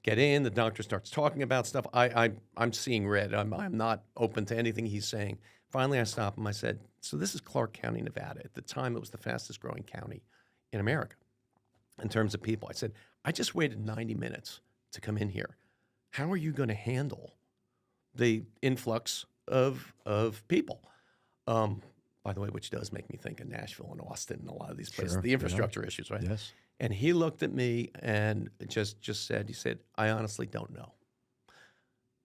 A: Get in. The doctor starts talking about stuff. I'm seeing red. I'm not open to anything he's saying. Finally, I stop him. I said, "So this is Clark County, Nevada. At the time, it was the fastest growing county in America in terms of people." I said, "I just waited 90 minutes to come in here. How are you going to handle the influx of people?" By the way, which does make me think of Nashville and Austin and a lot of these places,
C: Sure,
A: the infrastructure issues, right?
C: Yes.
A: And he looked at me and just said, "I honestly don't know."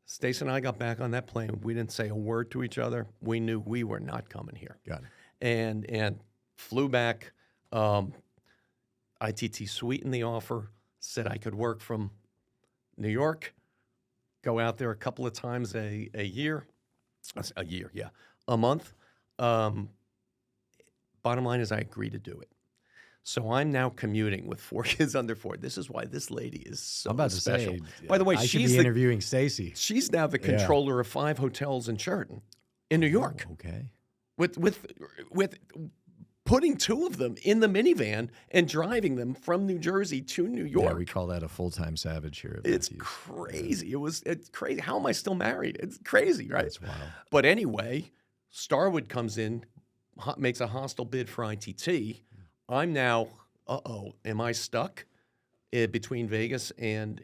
A: Stace and I got back on that plane. We didn't say a word to each other. We knew we were not coming here.
C: Got it.
A: And flew back. ITT sweetened the offer, said I could work from New York, go out there a couple of times a month. Bottom line is I agreed to do it. So I'm now commuting with 4 kids under 4. This is why this lady is so
C: I'm about
A: special.
C: to say,
A: By the way,
C: I should
A: she's
C: be interviewing Stacy.
A: she's now the controller of 5 hotels in Sheraton in New York.
C: Oh, okay.
A: With putting 2 of them in the minivan and driving them from New Jersey to New York.
C: Yeah, we call that a full-time savage here. At
A: It's
C: Matthews.
A: crazy. It's crazy. How am I still married? It's crazy, right?
C: That's wild.
A: But anyway, Starwood comes in, makes a hostile bid for ITT. I'm now, am I stuck between Vegas and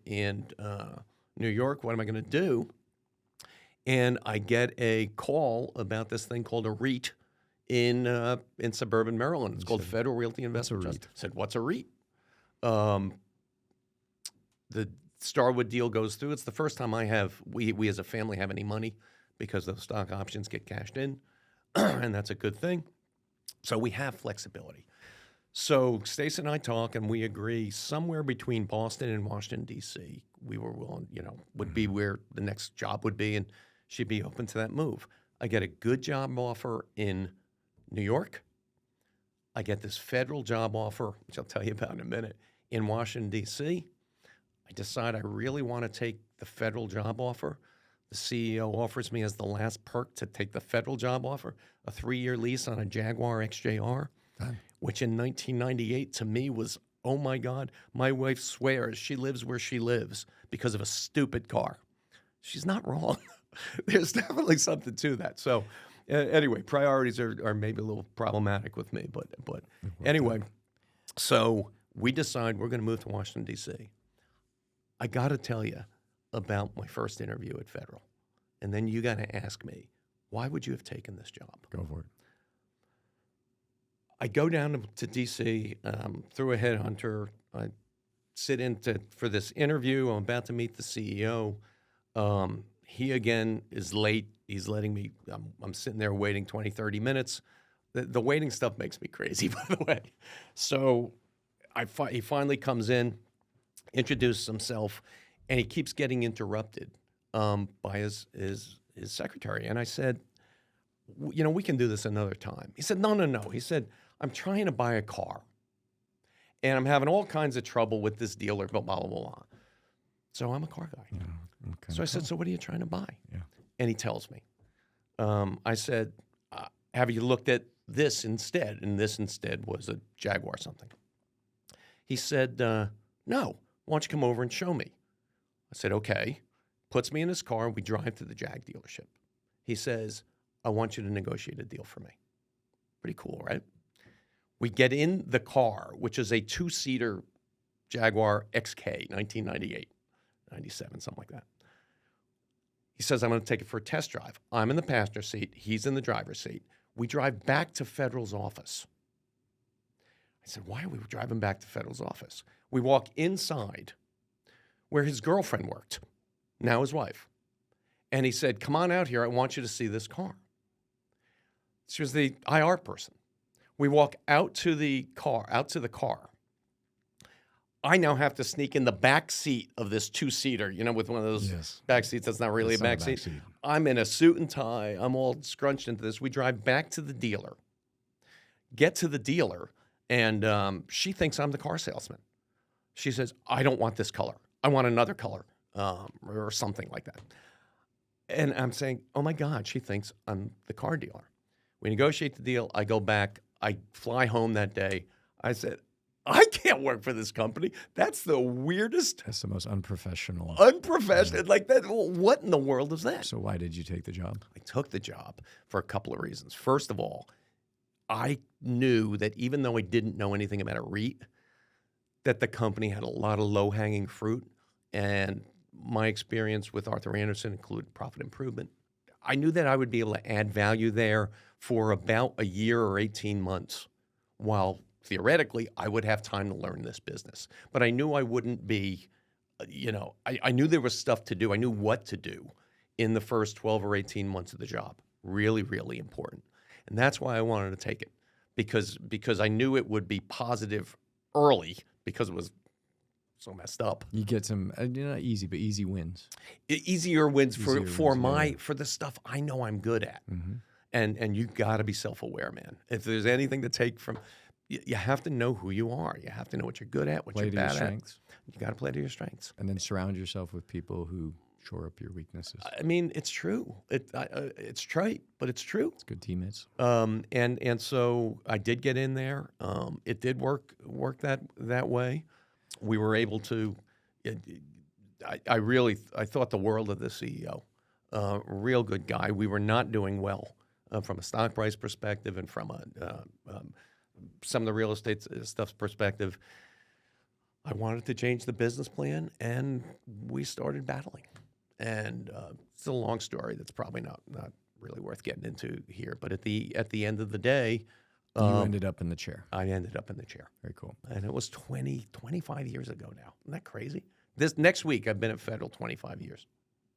A: New York? What am I going to do? And I get a call about this thing called a REIT in suburban Maryland. It's called Federal Realty Investment Trust. I said, "What's a REIT?" The Starwood deal goes through. It's the first time we as a family have any money because those stock options get cashed in, and that's a good thing. So we have flexibility. So Stace and I talk, and we agree somewhere between Boston and Washington, D.C. we were willing, would be where the next job would be, and she'd be open to that move. I get a good job offer in New York. I get this federal job offer, which I'll tell you about in a minute, in Washington, D.C. I decide I really want to take the federal job offer. The CEO offers me as the last perk to take the federal job offer, a 3-year lease on a Jaguar XJR, which in 1998 to me was, oh my God, my wife swears she lives where she lives because of a stupid car. She's not wrong. There's definitely something to that. So anyway, priorities are maybe a little problematic with me, but anyway, so we decide we're going to move to Washington, D.C. I got to tell you about my first interview at Federal. And then you got to ask me, why would you have taken this job?
C: Go for it.
A: I go down to D.C. Through a headhunter. I sit in for this interview. I'm about to meet the CEO. He, again, is late. He's letting me, I'm sitting there waiting 20, 30 minutes. The waiting stuff makes me crazy, by the way. So he finally comes in, introduces himself, and he keeps getting interrupted by his secretary. And I said, we can do this another time. He said, no. He said, I'm trying to buy a car, and I'm having all kinds of trouble with this dealer, blah, blah, blah, blah. So I'm a car guy.
C: Yeah, okay.
A: So I said, so what are you trying to buy?
C: Yeah.
A: And he tells me. I said, have you looked at this instead, and this instead was a Jaguar something. He said, no, why don't you come over and show me? I said, okay. Puts me in his car, and we drive to the Jag dealership. He says, I want you to negotiate a deal for me. Pretty cool, right? We get in the car, which is a two-seater Jaguar XK, 1998, 97, something like that. He says, I'm going to take it for a test drive. I'm in the passenger seat. He's in the driver's seat. We drive back to Federal's office. I said, why are we driving back to Federal's office? We walk inside where his girlfriend worked, now his wife. And he said, come on out here. I want you to see this car. She was the IR person. We walk out to the car. I now have to sneak in the back seat of this two-seater, with one of those back seats that's not really a back seat. I'm in a suit and tie. I'm all scrunched into this. We drive back to the dealer, get to the dealer, and she thinks I'm the car salesman. She says, I don't want this color. I want another color or something like that. And I'm saying, oh, my God, she thinks I'm the car dealer. We negotiate the deal. I go back. I fly home that day. I said, I can't work for this company. That's the weirdest.
C: That's the most unprofessional.
A: Unprofessional. Like that. What in the world is that?
C: So why did you take the job?
A: I took the job for a couple of reasons. First of all, I knew that even though I didn't know anything about a REIT, that the company had a lot of low-hanging fruit. And my experience with Arthur Andersen included profit improvement. I knew that I would be able to add value there for about a year or 18 months while theoretically, I would have time to learn this business. But I knew I wouldn't be, I knew there was stuff to do. I knew what to do in the first 12 or 18 months of the job. Really, really important. And that's why I wanted to take it, because I knew it would be positive early because it was so messed up.
C: You get some, not easy, but easy wins.
A: Easier wins for the stuff I know I'm good at.
C: Mm-hmm.
A: And you got to be self-aware, man. If there's anything to take from... You have to know who you are. You have to know what you're good at, what you're bad at. You got to play to your strengths.
C: And then surround yourself with people who shore up your weaknesses.
A: I mean, it's true. It's trite, but it's true.
C: It's good teammates.
A: And so I did get in there. It did work that way. We were able to. I thought the world of the CEO. Real good guy. We were not doing well from a stock price perspective and from some of the real estate stuff's perspective. I wanted to change the business plan, and we started battling. And it's a long story that's probably not really worth getting into here. But at the end of the day,
C: you ended up in the chair.
A: I ended up in the chair.
C: Very cool.
A: And it was 25 years ago now. Isn't that crazy? This next week, I've been at Federal 25 years.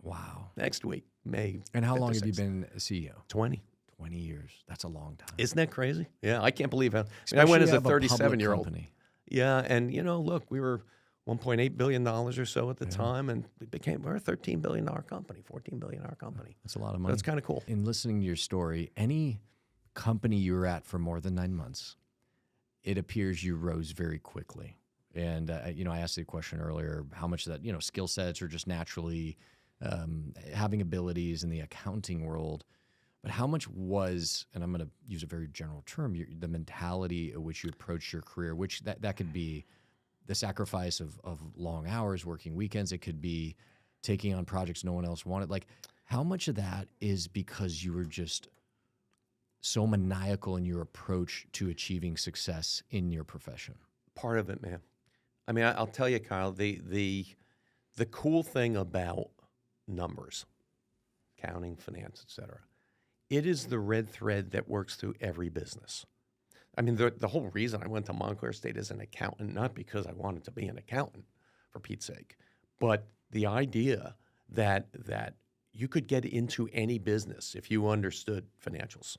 C: Wow.
A: Next week, May.
C: And how long have you been a CEO?
A: 20.
C: 20 years. That's a long time.
A: Isn't that crazy? Yeah, I can't believe how. I went as a 37-year-old. Yeah, and look, we were $1.8 billion or so at the time, and we're a $13 billion company, $14 billion company.
C: That's a lot of money.
A: That's kind of cool.
C: In listening to your story, any company you were at for more than 9 months, it appears you rose very quickly. And I asked you a question earlier, how much of that, skill sets are just naturally having abilities in the accounting world. But how much was, and I'm going to use a very general term, the mentality at which you approached your career, which that could be the sacrifice of long hours, working weekends. It could be taking on projects no one else wanted. Like, how much of that is because you were just so maniacal in your approach to achieving success in your profession?
A: Part of it, man. I mean, I'll tell you, Kyle, the cool thing about numbers, accounting, finance, et cetera, it is the red thread that works through every business. I mean, the whole reason I went to Montclair State as an accountant, not because I wanted to be an accountant, for Pete's sake, but the idea that you could get into any business if you understood financials,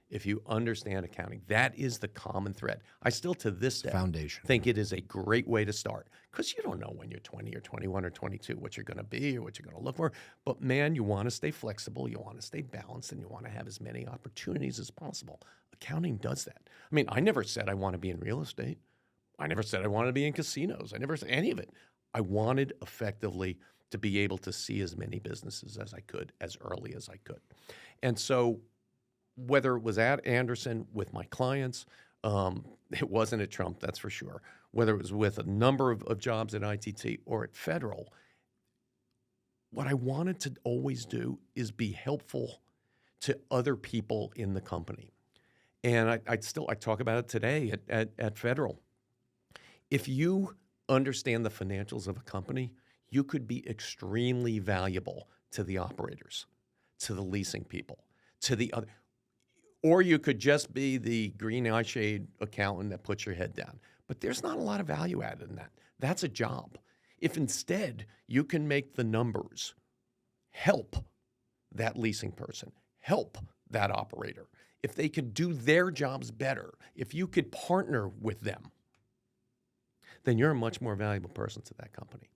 A: if you understand accounting. That is the common thread. I still, to this day,
C: foundation.
A: Think it is a great way to start, because you don't know when you're 20 or 21 or 22 what you're going to be or what you're going to look for. But, man, you want to stay flexible, you want to stay balanced, and you want to have as many opportunities as possible. Accounting does that. I mean, I never said I want to be in real estate. I never said I wanted to be in casinos. I never said any of it. I wanted effectively to be able to see as many businesses as I could, as early as I could. And so whether it was at Andersen with my clients, it wasn't at Trump, that's for sure. Whether it was with a number of jobs at ITT or at Federal, what I wanted to always do is be helpful to other people in the company. And I talk about it today at Federal. If you understand the financials of a company, you could be extremely valuable to the operators, to the leasing people, to the other, or you could just be the green eyeshade accountant that puts your head down. But there's not a lot of value added in that. That's a job. If instead you can make the numbers help that leasing person, help that operator, if they could do their jobs better, if you could partner with them, then you're a much more valuable person to that company.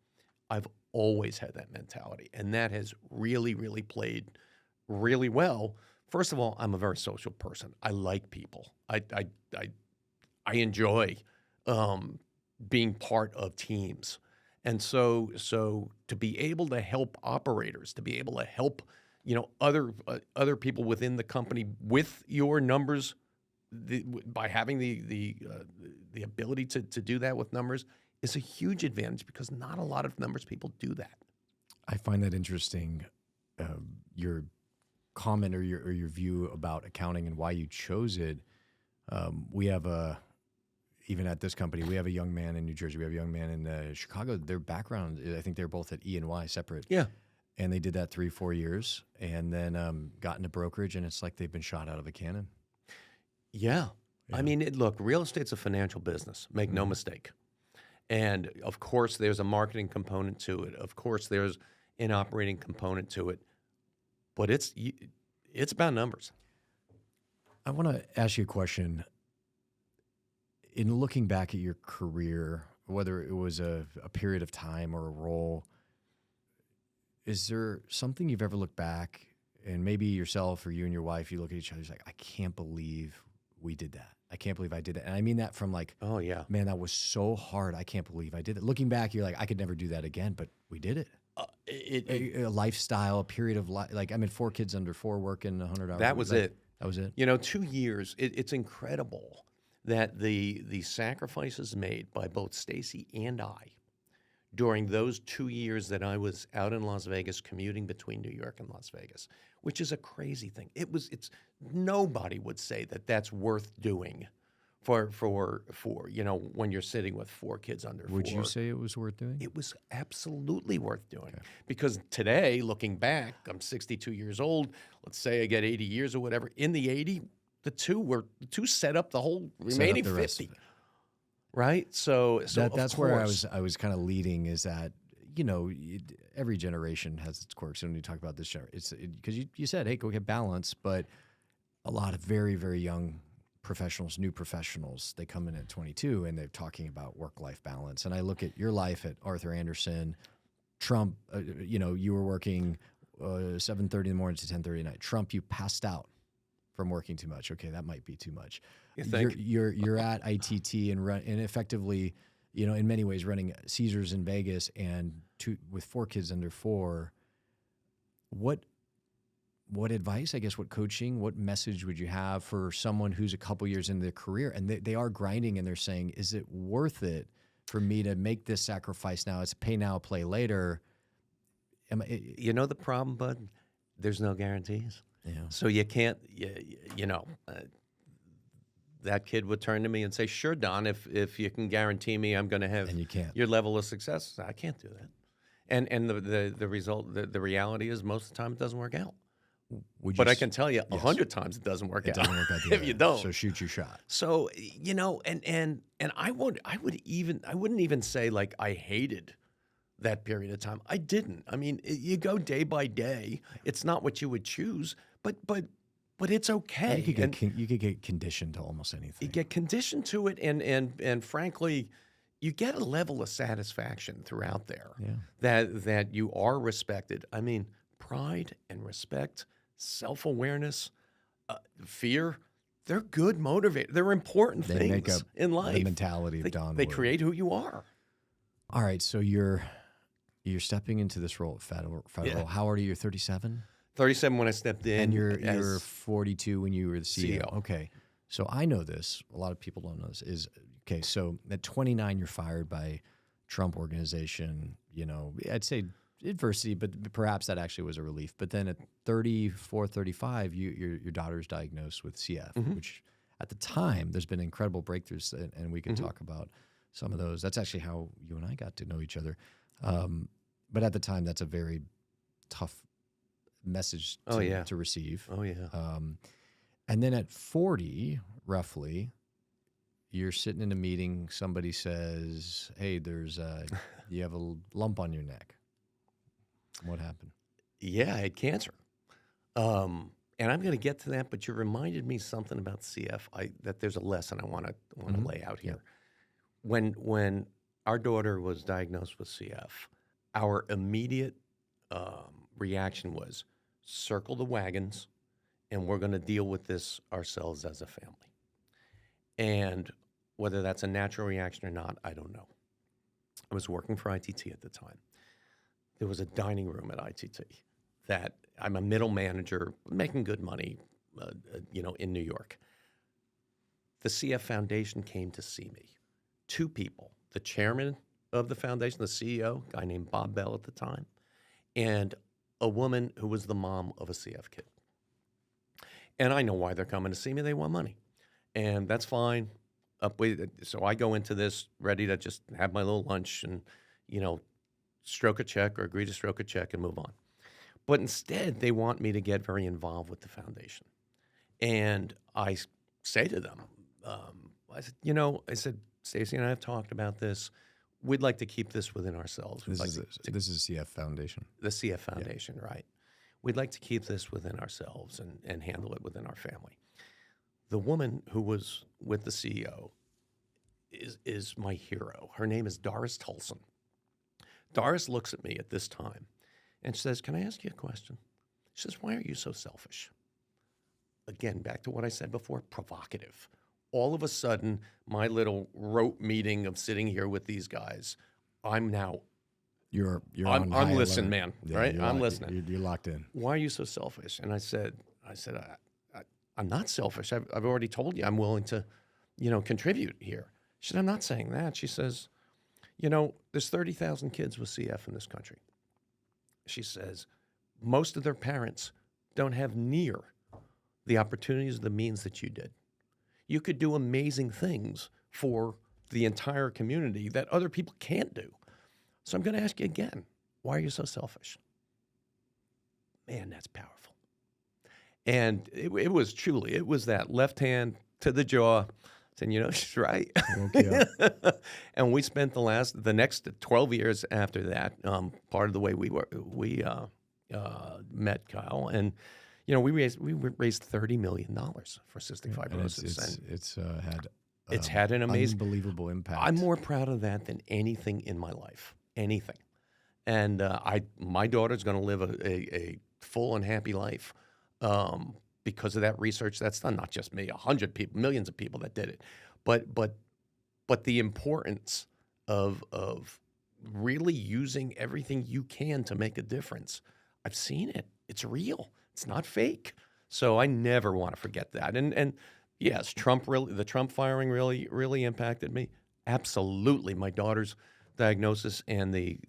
A: I've always had that mentality, and that has really, really played really well. First of all, I'm a very social person. I like people. I enjoy being part of teams. And so to be able to help operators, to be able to help other people within the company with your numbers, by having the ability to do that with numbers is a huge advantage, because not a lot of numbers people do that.
C: I find that interesting, your comment or your view about accounting and why you chose it. We have even at this company, we have a young man in New Jersey. We have a young man in Chicago. Their background, I think they're both at E&Y separate.
A: Yeah.
C: And they did that 3-4 years and then got into brokerage, and it's like they've been shot out of a cannon.
A: Yeah. I mean, look, real estate's a financial business. Make no mistake. And of course, there's a marketing component to it. Of course, there's an operating component to it. But it's about numbers.
C: I want to ask you a question. In looking back at your career, whether it was a period of time or a role, is there something you've ever looked back, and maybe yourself or you and your wife, you look at each other, you're like, I can't believe we did that. I can't believe I did that. And I mean that from like,
A: oh yeah,
C: man, that was so hard. I can't believe I did it. Looking back, you're like, I could never do that again, but we did it. A lifestyle, a period of life. Like, I mean, 4 kids under 4 working 100 hours.
A: That was it.
C: That was it.
A: 2 years. It's incredible that the sacrifices made by both Stacy and I during those 2 years that I was out in Las Vegas, commuting between New York and Las Vegas, which is a crazy thing. It's nobody would say that that's worth doing for when you're sitting with 4 kids under 4.
C: Would you say it was worth doing?
A: It was absolutely worth doing. Okay. Because today, looking back, I'm 62 years old. Let's say I get 80 years or whatever. In the 80, the two set up the whole remaining 50. Right? So
C: that's where I was kind of leading, is that, every generation has its quirks. And when you talk about this generation, it's because you said, hey, go get balance, but a lot of very, very young professionals, new professionals, they come in at 22 and they're talking about work-life balance. And I look at your life at Arthur Andersen, Trump, you were working 7:30 in the morning to 10:30 at night. Trump, you passed out from working too much. Okay, that might be too much.
A: You think?
C: You're at ITT and effectively, in many ways running Caesars in Vegas and with 4 kids under 4. What advice, I guess, what coaching, what message would you have for someone who's a couple years into their career and they are grinding and they're saying, is it worth it for me to make this sacrifice now? It's pay now, play later.
A: The problem, bud? There's no guarantees.
C: Yeah.
A: So you can't, that kid would turn to me and say, sure, Don, if you can guarantee me I'm going to have
C: and you can't.
A: Your level of success. I can't do that. And the result, the reality is most of the time it doesn't work out. But I can tell you 100 times it doesn't work out.
C: It doesn't work out
A: if you don't.
C: So shoot your shot.
A: So, and I wouldn't even say like I hated that period of time. I didn't. I mean, you go day by day. It's not what you would choose, but it's okay.
C: You could get conditioned to almost anything.
A: You get conditioned to it, and frankly, you get a level of satisfaction throughout there.
C: Yeah.
A: That you are respected. I mean, pride and respect, self-awareness, fear, they're good motivators. They're important things
C: make up
A: in life.
C: The mentality of Don
A: They
C: Wood.
A: create who you are.
C: All right, so you're stepping into this role at Federal.
A: Yeah.
C: How old are you? 37?
A: 37 when I stepped in.
C: And you're
A: as
C: 42 when you were the CEO.
A: CEO.
C: Okay. So I know this. A lot of people don't know this. Okay, so at 29, you're fired by Trump organization. I'd say adversity, but perhaps that actually was a relief. But then at 34, 35, your daughter's diagnosed with CF, which at the time, there's been incredible breakthroughs, and we can talk about some of those. That's actually how you and I got to know each other. But at the time, that's a very tough message to receive.
A: Oh, yeah.
C: And then at 40, roughly, you're sitting in a meeting. Somebody says, "Hey, you have a lump on your neck." What happened?
A: Yeah, I had cancer. And I'm going to get to that, but you reminded me something about CF. That there's a lesson I want to lay out here. When our daughter was diagnosed with CF, our immediate reaction was circle the wagons, and we're going to deal with this ourselves as a family. And whether that's a natural reaction or not, I don't know. I was working for ITT at the time. There was a dining room at ITT that I'm a middle manager making good money, in New York. The CF Foundation came to see me. Two people, the chairman of the foundation, the CEO, a guy named Bob Bell at the time, and a woman who was the mom of a CF kid. And I know why they're coming to see me. They want money. And that's fine. So I go into this ready to just have my little lunch and, stroke a check or agree to stroke a check and move on. But instead, they want me to get very involved with the foundation. And I say to them, I said, Stacy and I have talked about this. We'd like to keep this within ourselves.
C: This is CF Foundation.
A: The CF Foundation, right. We'd like to keep this within ourselves and handle it within our family. The woman who was with the CEO is my hero. Her name is Doris Tulson. Doris looks at me at this time and says, "Can I ask you a question?" She says, "Why are you so selfish?" Again, back to what I said before, provocative. All of a sudden, my little rote meeting of sitting here with these guys, I'm now
C: You're
A: I'm listening, man.
C: Yeah,
A: right? I'm listening.
C: You're locked in.
A: Why are you so selfish? And I said, I'm not selfish. I've already told you I'm willing to, contribute here. She said, I'm not saying that. She says, there's 30,000 kids with CF in this country. She says, most of their parents don't have near the opportunities, the means that you did. You could do amazing things for the entire community that other people can't do. So I'm going to ask you again, why are you so selfish? Man, that's powerful. And it was truly, it was that left hand to the jaw saying, she's right.
C: Okay.
A: And we spent the next 12 years after that, part of the way we met Kyle, and we raised $30 million for cystic fibrosis.
C: It's
A: had an amazing,
C: unbelievable impact.
A: I'm more proud of that than anything in my life, anything. And my daughter's going to live a full and happy life because of that research that's done. Not just me, 100 people, millions of people that did it, but the importance of really using everything you can to make a difference. I've seen it. It's real. It's not fake. So I never want to forget that. And yes, the Trump firing really impacted me. Absolutely, my daughter's diagnosis and the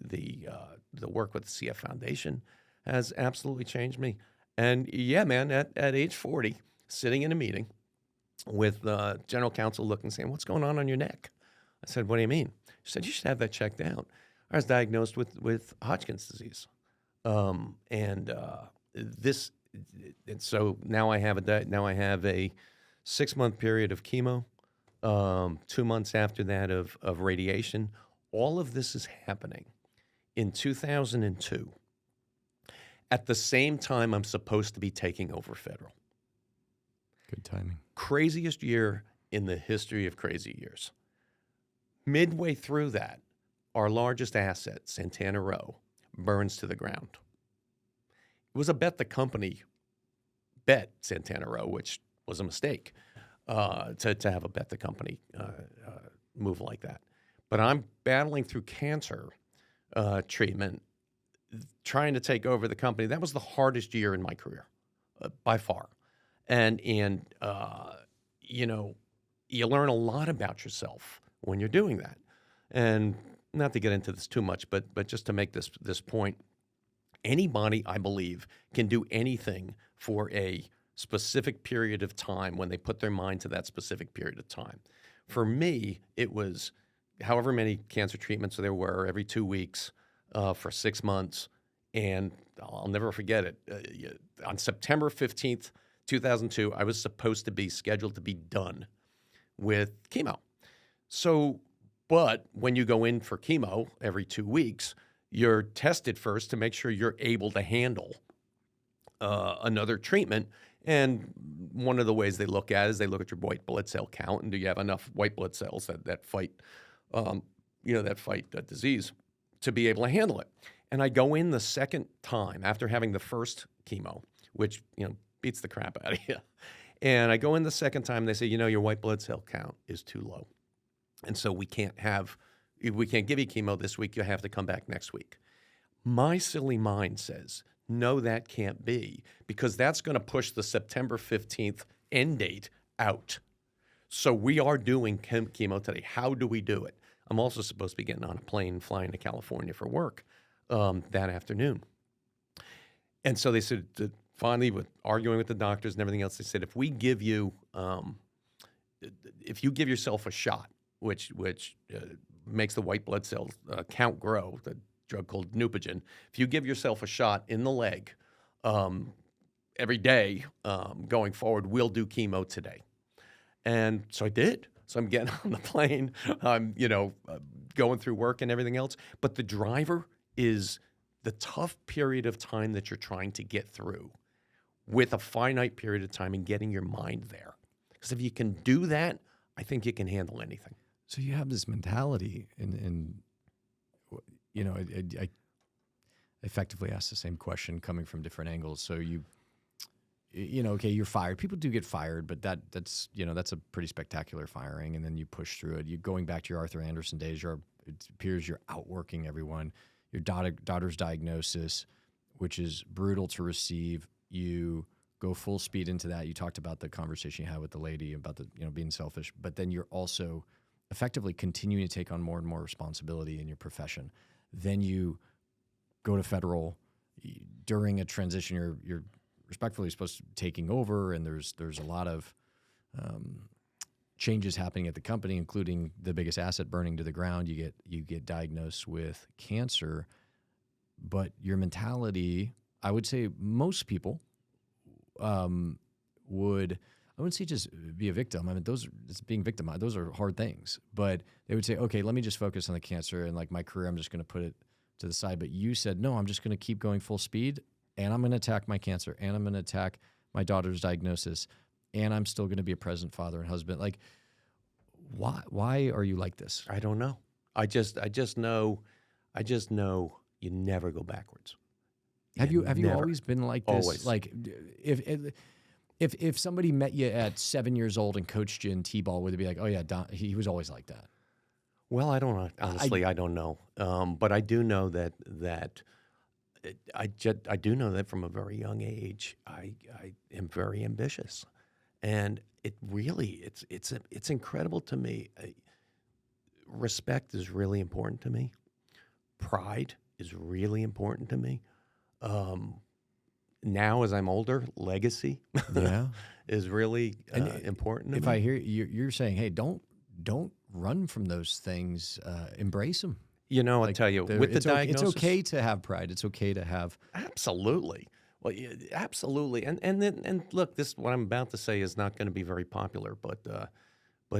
A: work with the CF Foundation has absolutely changed me. And yeah, man, at age 40, sitting in a meeting with general counsel looking, saying, "What's going on your neck?" I said, "What do you mean?" She said, "You should have that checked out." I was diagnosed with Hotchkiss disease, and so now I have a 6-month period of chemo, 2 months after that of radiation. All of this is happening in 2002. At the same time, I'm supposed to be taking over Federal.
C: Good timing. Craziest
A: year in the history of crazy years. Midway through that, our largest asset, Santana Row, burns to the ground. It was a bet the company bet Santana Row, which was a mistake to have a bet the company move like that. But I'm battling through cancer treatment. trying to take over the company, that was the hardest year in my career, by far. And you know, you learn a lot about yourself when you're doing that. And not to get into this too much, but just to make this point, anybody, I believe, can do anything for a specific period of time when they put their mind to that specific period of time. For me, it was however many cancer treatments there were every 2 weeks for 6 months. And I'll never forget it. On September 15th, 2002, I was supposed to be scheduled to be done with chemo. So, but when you go in for chemo every 2 weeks, you're tested first to make sure you're able to handle another treatment. And one of the ways they look at it is they look at your white blood cell count, and do you have enough white blood cells that fight, that disease to be able to handle it. And I go in the second time after having the first chemo, which beats the crap out of you. And I go in the second time, they say, your white blood cell count is too low. And so we can't give you chemo this week. You have to come back next week. My silly mind says, no, that can't be, because that's going to push the September 15th end date out. So we are doing chemo today. How do we do it? I'm also supposed to be getting on a plane flying to California for work that afternoon. And so they said, finally, with arguing with the doctors and everything else, they said, if you give yourself a shot, which makes the white blood cell count grow, the drug called Neupogen, if you give yourself a shot in the leg every day going forward, we'll do chemo today. And so I did. So I'm getting on the plane, I'm going through work and everything else. But the driver is the tough period of time that you're trying to get through with a finite period of time and getting your mind there. Because if you can do that, I think you can handle anything.
C: So you have this mentality, and I effectively asked the same question coming from different angles. So okay, you're fired. People do get fired, but that's a pretty spectacular firing, and then you push through it. You're going back to your Arthur Andersen days. It appears you're outworking everyone. Your daughter's diagnosis, which is brutal to receive, you go full speed into that. You talked about the conversation you had with the lady about the being selfish, but then you're also effectively continuing to take on more and more responsibility in your profession. Then you go to federal during a transition. You're respectfully supposed to be taking over, and there's a lot of changes happening at the company, including the biggest asset burning to the ground. You get diagnosed with cancer, but your mentality, I would say most people would, I wouldn't say just be a victim. I mean, it's being victimized. Those are hard things, but they would say, okay, let me just focus on the cancer, and like my career, I'm just going to put it to the side. But you said, no, I'm just going to keep going full speed, and I'm going to attack my cancer, and I'm going to attack my daughter's diagnosis, and I'm still going to be a present father and husband. Like, why are you like this?
A: I don't know. I just know you never go backwards.
C: Have you always been like this?
A: Always.
C: Like, if somebody met you at 7 years old and coached you in T-ball, would it be like, oh yeah, Don, he was always like that?
A: Well, I don't know. Honestly, I don't know. But I do know that I do know that from a very young age, I am very ambitious, and it really it's incredible to me. Respect is really important to me. Pride is really important to me. Now, as I'm older, legacy is really important to me.
C: If I hear you're saying, hey, don't run from those things, embrace them.
A: I'll tell you, with the diagnosis,
C: it's okay to have pride. It's okay to have
A: absolutely. Well, yeah, absolutely. And look, what I'm about to say is not going to be very popular, but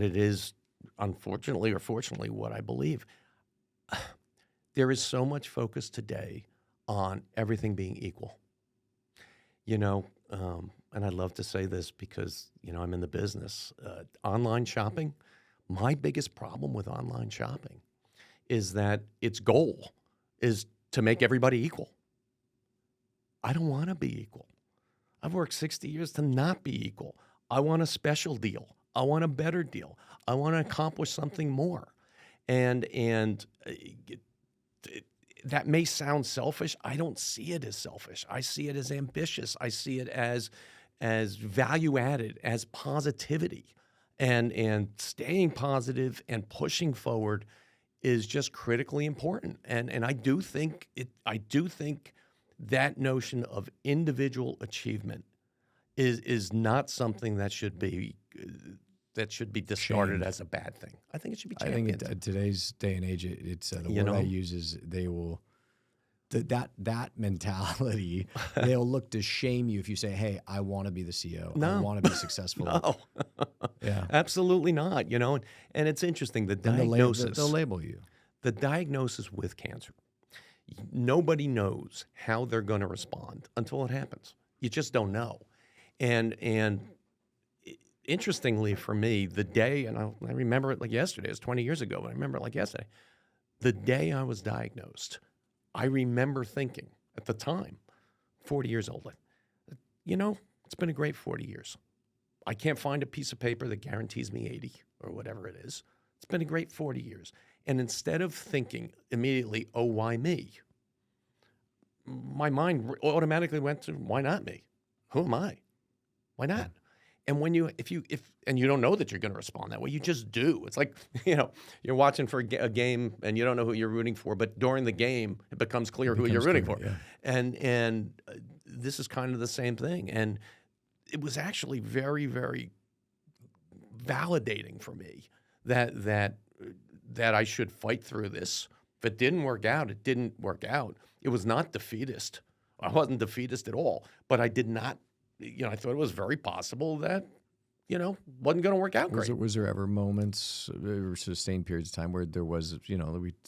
A: it is, unfortunately or fortunately, what I believe. There is so much focus today on everything being equal. And I love to say this because I'm in the business. Online shopping. My biggest problem with online shopping is that its goal is to make everybody equal. I don't want to be equal. I've worked 60 years to not be equal. I want a special deal. I want a better deal. I want to accomplish something more. And that may sound selfish. I don't see it as selfish. I see it as ambitious. I see it as value added, as positivity, and staying positive and pushing forward is just critically important. And I do think that notion of individual achievement is not something that should be discarded as a bad thing. I think it should be championed.
C: I think in today's day and age, it's the word I use is they will that mentality. They'll look to shame you if you say, "Hey, I want to be the CEO.
A: No.
C: I want to be successful."
A: No,
C: yeah,
A: absolutely not. And it's interesting, the diagnosis.
C: They'll label you.
A: The diagnosis with cancer. Nobody knows how they're going to respond until it happens. You just don't know. And interestingly for me, the day, and I remember it like yesterday, it was 20 years ago, but I remember it like yesterday, the day I was diagnosed, I remember thinking at the time, 40 years old, it's been a great 40 years. I can't find a piece of paper that guarantees me 80 or whatever it is. It's been a great 40 years. And instead of thinking immediately, oh, why me? My mind automatically went to, why not me? Who am I? Why not? And when you don't know that you're going to respond that way, you just do. It's like, you're watching for a game and you don't know who you're rooting for, but during the game, it becomes clear who you're rooting for.
C: Yeah.
A: And this is kind of the same thing. And it was actually very, very validating for me that I should fight through this. If it didn't work out, it didn't work out. It was not defeatist. I wasn't defeatist at all, but I did not, I thought it was very possible that, wasn't going to work out great.
C: Was there ever moments or sustained periods of time where there was,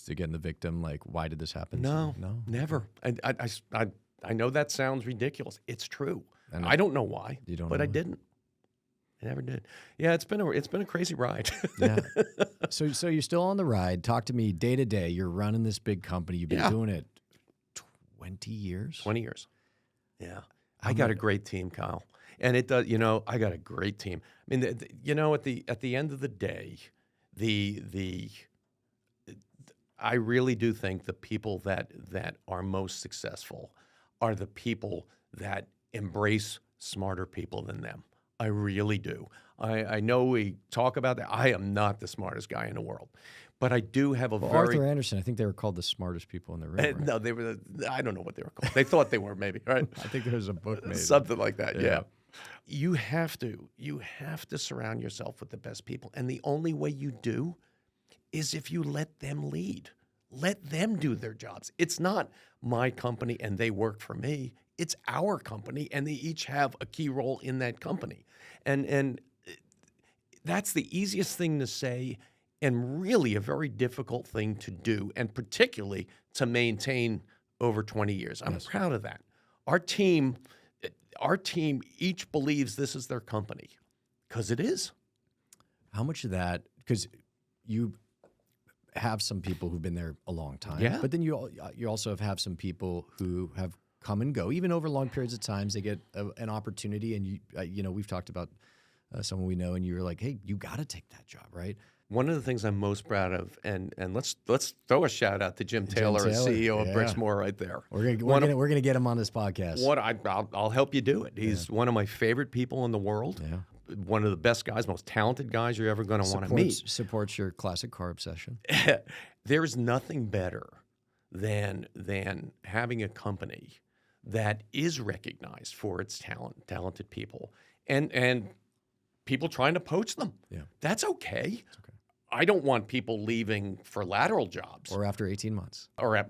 C: again, the victim, like, why did this happen?
A: No, never. And I know that sounds ridiculous. It's true.
C: And
A: I don't know why, but I didn't. I never did. Yeah, it's been a crazy ride.
C: Yeah. So you're still on the ride. Talk to me day to day. You're running this big company. You've been doing it 20 years?
A: 20 years. Yeah. I got a great team, Kyle. And it does, I got a great team. I mean, at the end of the day, I really do think the people that are most successful are the people that embrace smarter people than them. I really do. I know we talk about that. I am not the smartest guy in the world, but I do have
C: Arthur Andersen, I think they were called the smartest people in the room. Right?
A: No, they were. I don't know what they were called. They thought they were, maybe. Right?
C: I think there was a book made.
A: Something like that. Yeah. You have to surround yourself with the best people, and the only way you do is if you let them lead. Let them do their jobs. It's not my company and they work for me. It's our company, and they each have a key role in that company. And that's the easiest thing to say and really a very difficult thing to do, and particularly to maintain over 20 years. I'm proud of that. Our team each believes this is their company because it is.
C: How much of that, because you have some people who've been there a long time,
A: yeah.
C: But then you also have some people who have come and go, even over long periods of times. They get an opportunity, and we've talked about someone we know, and you're like, hey, you got to take that job, right?
A: One of the things I'm most proud of, and let's throw a shout out to Jim Taylor, CEO of Brixmor, right there.
C: We're gonna get him on this podcast.
A: I'll help you do it. He's one of my favorite people in the world. Yeah. One of the best guys, most talented guys you're ever going to want to meet.
C: Supports your classic car obsession.
A: There's nothing better than having a company that is recognized for its talented people, and people trying to poach them. Yeah. That's okay. It's okay. I don't want people leaving for lateral jobs.
C: Or after 18 months.
A: Or at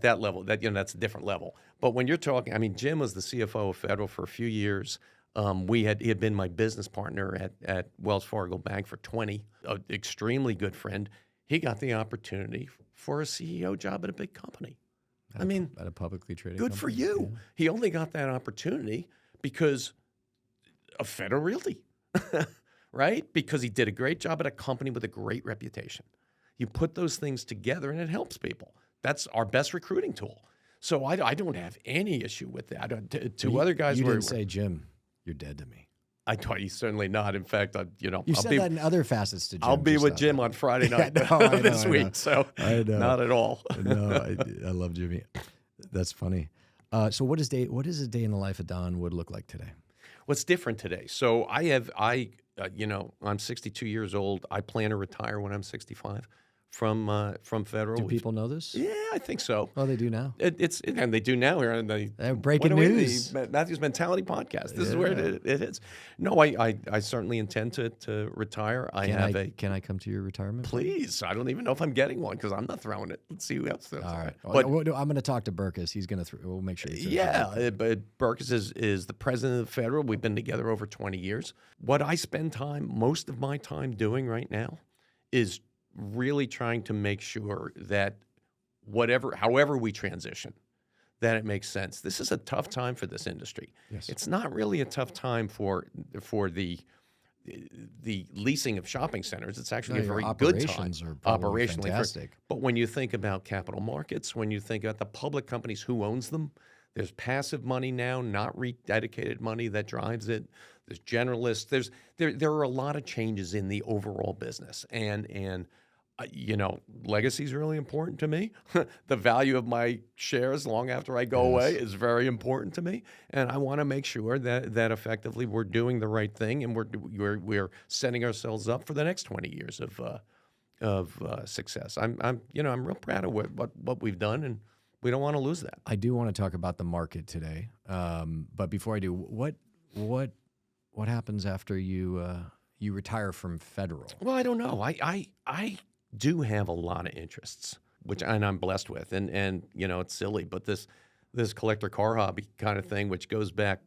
A: that level, that's a different level. But when you're talking, Jim was the CFO of Federal for a few years. He had been my business partner at Wells Fargo Bank for 20, an extremely good friend. He got the opportunity for a CEO job at a big company.
C: At a publicly traded
A: good
C: company.
A: For you. Yeah. He only got that opportunity because of Federal Realty. Right? Because he did a great job at a company with a great reputation. You put those things together and it helps people. That's our best recruiting tool. So I don't have any issue with that. Two other guys
C: you didn't say, Jim, you're dead to me.
A: I thought you certainly not. In fact,
C: You've said that in other facets to Jim.
A: I'll be
C: just
A: with
C: not
A: Jim
C: that.
A: on Friday night
C: Yeah, no, I know,
A: this
C: I know.
A: week, so
C: I know.
A: not at all.
C: No, I love Jimmy. That's funny. So what does a day in the life of Don Wood look like today?
A: What's different today? So I'm 62 years old. I plan to retire when I'm 65 from Federal.
C: Do people know this?
A: Yeah, I think so.
C: Oh, they do now.
A: And they do now here on the
C: Breaking news.
A: The Matthew's Mentality podcast. This is where it is. No, I certainly intend to retire.
C: Can I come to your retirement?
A: Please. I don't even know if I'm getting one because I'm not throwing it. Let's see who else does.
C: All right.
A: But
C: I'm going to talk to Burkus. He's going to. We'll make sure.
A: But Burkus is the president of the Federal. We've been together over 20 years. What I spend most of my time doing right now is really trying to make sure that however we transition, that it makes sense. This is a tough time for this industry.
C: Yes.
A: It's not really a tough time for the leasing of shopping centers. It's actually a very good time.
C: Operations are probably fantastic.
A: But when you think about capital markets, when you think about the public companies, who owns them, there's passive money now, not dedicated money that drives it. There's generalists. There are a lot of changes in the overall business, and legacy is really important to me. The value of my shares long after I go away is very important to me, and I want to make sure that effectively we're doing the right thing and we're setting ourselves up for the next 20 years of success. I'm real proud of what we've done, and we don't want to lose that.
C: I do want to talk about the market today, but before I do, what happens after you retire from Federal?
A: Well, I don't know. I do have a lot of interests, and I'm blessed with, and it's silly, but this collector car hobby kind of thing, which goes back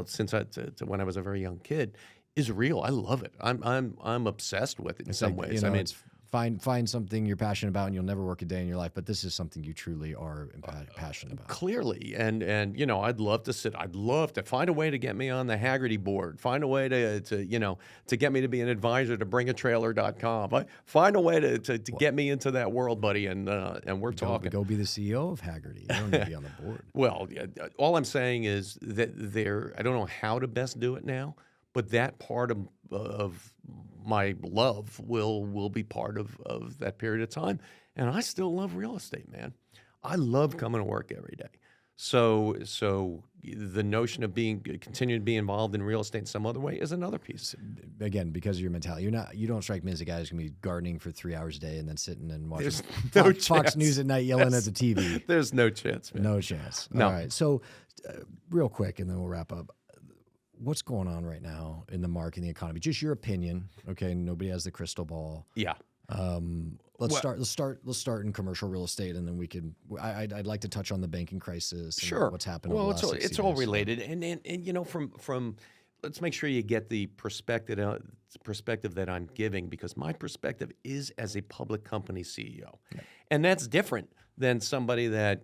A: since to when I was a very young kid, is real. I love it. I'm obsessed with it in some ways.
C: It's find something you're passionate about, and you'll never work a day in your life. But this is something you truly are passionate about.
A: Clearly, and I'd love to find a way to get me on the Haggerty board. Find a way to get me to be an advisor to bringatrailer.com. Find a way to get me into that world, buddy. And we're talking.
C: Go be the CEO of Haggerty. You don't need to be on the board.
A: Well, all I'm saying is that I don't know how to best do it now, but that part of my love will be part of that period of time. And I still love real estate, man. I love coming to work every day. So the notion of continuing to be involved in real estate in some other way is another piece.
C: Again, because of your mentality, you don't strike me as a guy who's gonna be gardening for 3 hours a day and then sitting and watching Fox News at night yelling at the TV.
A: There's no chance, man.
C: No chance.
A: No.
C: All right. So, real quick, and then we'll wrap up. What's going on right now in the market, in the economy? Just your opinion, okay? Nobody has the crystal ball.
A: Yeah.
C: Let's start in commercial real estate, and then we can. I'd like to touch on the banking crisis. And
A: sure.
C: What's happened?
A: Well,
C: over the last 60
A: it's all
C: days.
A: related, and from let's make sure you get the perspective that I'm giving, because my perspective is as a public company CEO, and that's different than somebody that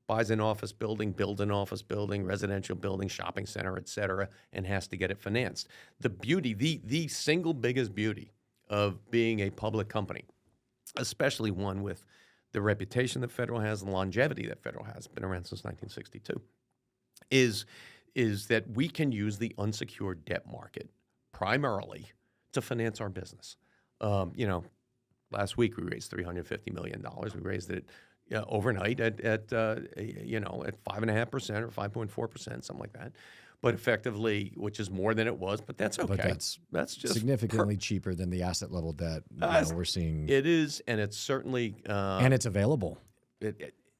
A: buys an office building, builds an office building, residential building, shopping center, et cetera, and has to get it financed. The beauty, the single biggest beauty of being a public company, especially one with the reputation that Federal has, the longevity that Federal has, been around since 1962, is that we can use the unsecured debt market primarily to finance our business. Last week we raised $350 million. We raised it overnight at 5.5% or 5.4%, something like that. But effectively, which is more than it was, but that's okay.
C: But
A: that's just
C: significantly cheaper than the asset level debt we're seeing.
A: It is, and it's certainly
C: and it's available.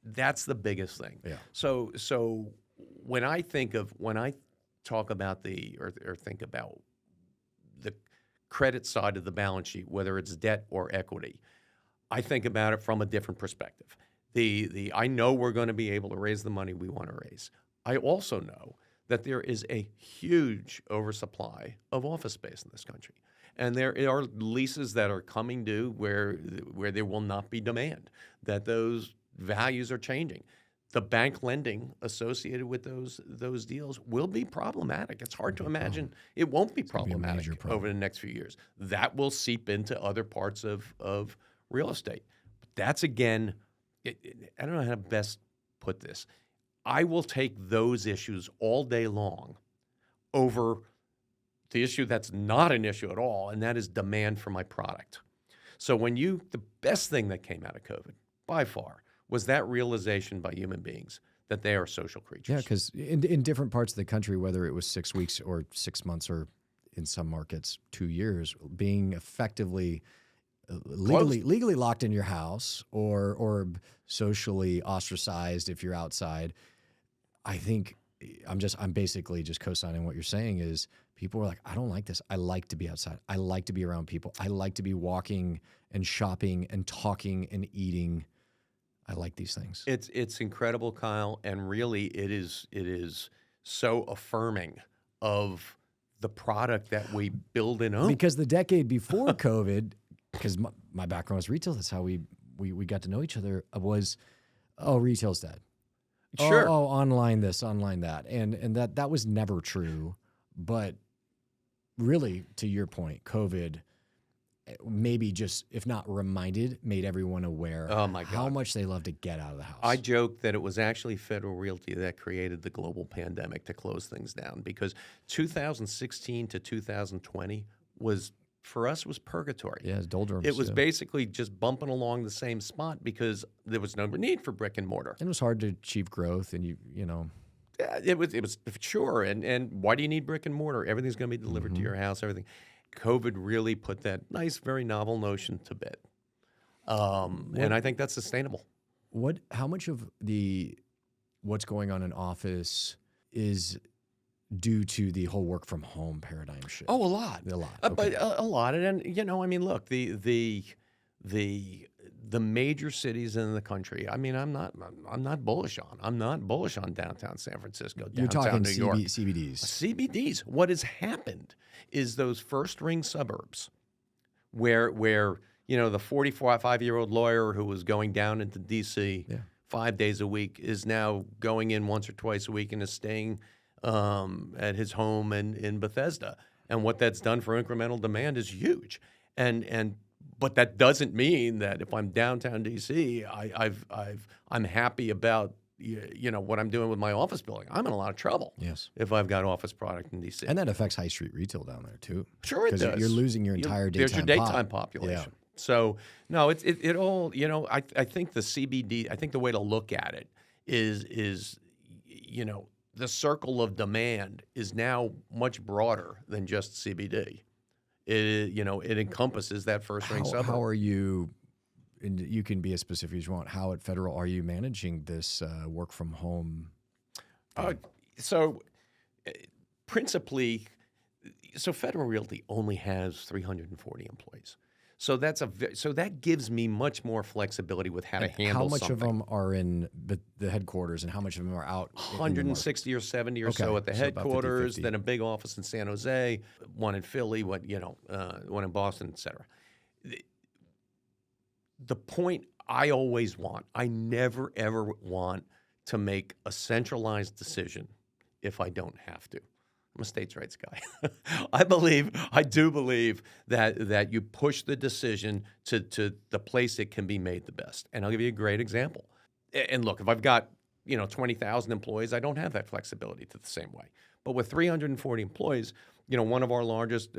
A: That's the biggest thing.
C: Yeah.
A: So when I talk about think about the credit side of the balance sheet, whether it's debt or equity, I think about it from a different perspective. I know we're going to be able to raise the money we want to raise. I also know that there is a huge oversupply of office space in this country, and there are leases that are coming due where there will not be demand. That those values are changing. The bank lending associated with those deals will be problematic. It's hard to imagine it won't be problematic over the next few years. That will seep into other parts of real estate. But that's, again, I don't know how to best put this. I will take those issues all day long over the issue that's not an issue at all, and that is demand for my product. So the best thing that came out of COVID, by far, was that realization by human beings that they are social creatures.
C: Yeah, because in different parts of the country, whether it was 6 weeks or 6 months or in some markets 2 years, being effectively legally locked in your house or socially ostracized if you're outside, I think I'm basically just co-signing what you're saying is people are like, I don't like this. I like to be outside. I like to be around people. I like to be walking and shopping and talking and eating. I like these things.
A: It's incredible, Kyle, and really it is so affirming of the product that we build and own.
C: Because the decade before COVID, because my background was retail, that's how we got to know each other, was, oh, retail's dead.
A: Sure.
C: Oh, online this, online that. And that was never true. But really, to your point, COVID maybe just, if not reminded, made everyone aware how much they love to get out of the house.
A: I joke that it was actually Federal Realty that created the global pandemic to close things down, because 2016 to 2020 was, for us, was purgatory.
C: Yeah, it's doldrums.
A: It was basically just bumping along the same spot because there was no need for brick and mortar.
C: And it was hard to achieve growth, and you know.
A: Yeah, it was sure. And why do you need brick and mortar? Everything's going to be delivered to your house, everything. COVID really put that nice, very novel notion to bed. And I think that's sustainable.
C: How much of what's going on in office is due to the whole work from home paradigm shift?
A: Oh, a lot.
C: A lot.
A: But a lot. And, I mean, look, the major cities in the country, I mean, I'm not bullish on. I'm not bullish on downtown San Francisco,
C: You're
A: downtown
C: talking
A: New York.
C: CBDs.
A: CBDs. What has happened is those first ring suburbs where the 45-year-old lawyer who was going down into D.C. 5 days a week is now going in once or twice a week and is staying at his home in Bethesda. And what that's done for incremental demand is huge. But that doesn't mean that if I'm downtown D.C., I'm happy about what I'm doing with my office building. I'm in a lot of trouble.
C: Yes.
A: If I've got office product in D.C.
C: And that affects high street retail down there too.
A: Sure, it does.
C: Because you're losing your entire daytime.
A: There's your daytime population.
C: Yeah.
A: So no, it all. I think the CBD. I think the way to look at it is the circle of demand is now much broader than just CBD. It encompasses that first ring suburb.
C: How are you? And you can be as specific as you want. How at Federal are you managing this work from home?
A: Principally, Federal Realty only has 340 employees. So that gives me much more flexibility with how to handle something.
C: How much of them are in the headquarters, and how much of them are out?
A: 160 or 70 or so at the headquarters, then a big office in San Jose, one in Philly, one in Boston, et cetera. The point I always want, I never, ever want to make a centralized decision if I don't have to. I'm a states' rights guy. I do believe that you push the decision to the place it can be made the best. And I'll give you a great example. And look, if I've got 20,000 employees, I don't have that flexibility to the same way. But with 340 employees, one of our largest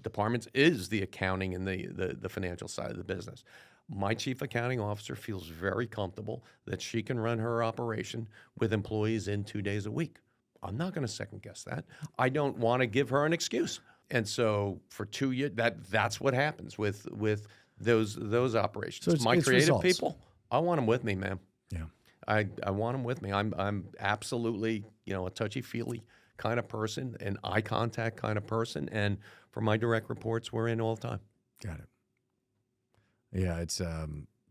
A: departments is the accounting and the financial side of the business. My chief accounting officer feels very comfortable that she can run her operation with employees in 2 days a week. I'm not going to second guess that. I don't want to give her an excuse. And so for 2 years, that's what happens with those operations.
C: So it's
A: creative
C: results.
A: People, I want them with me, man.
C: Yeah.
A: I want them with me. I'm absolutely, a touchy-feely kind of person, an eye contact kind of person. And for my direct reports, we're in all the time.
C: Got it. Yeah, it's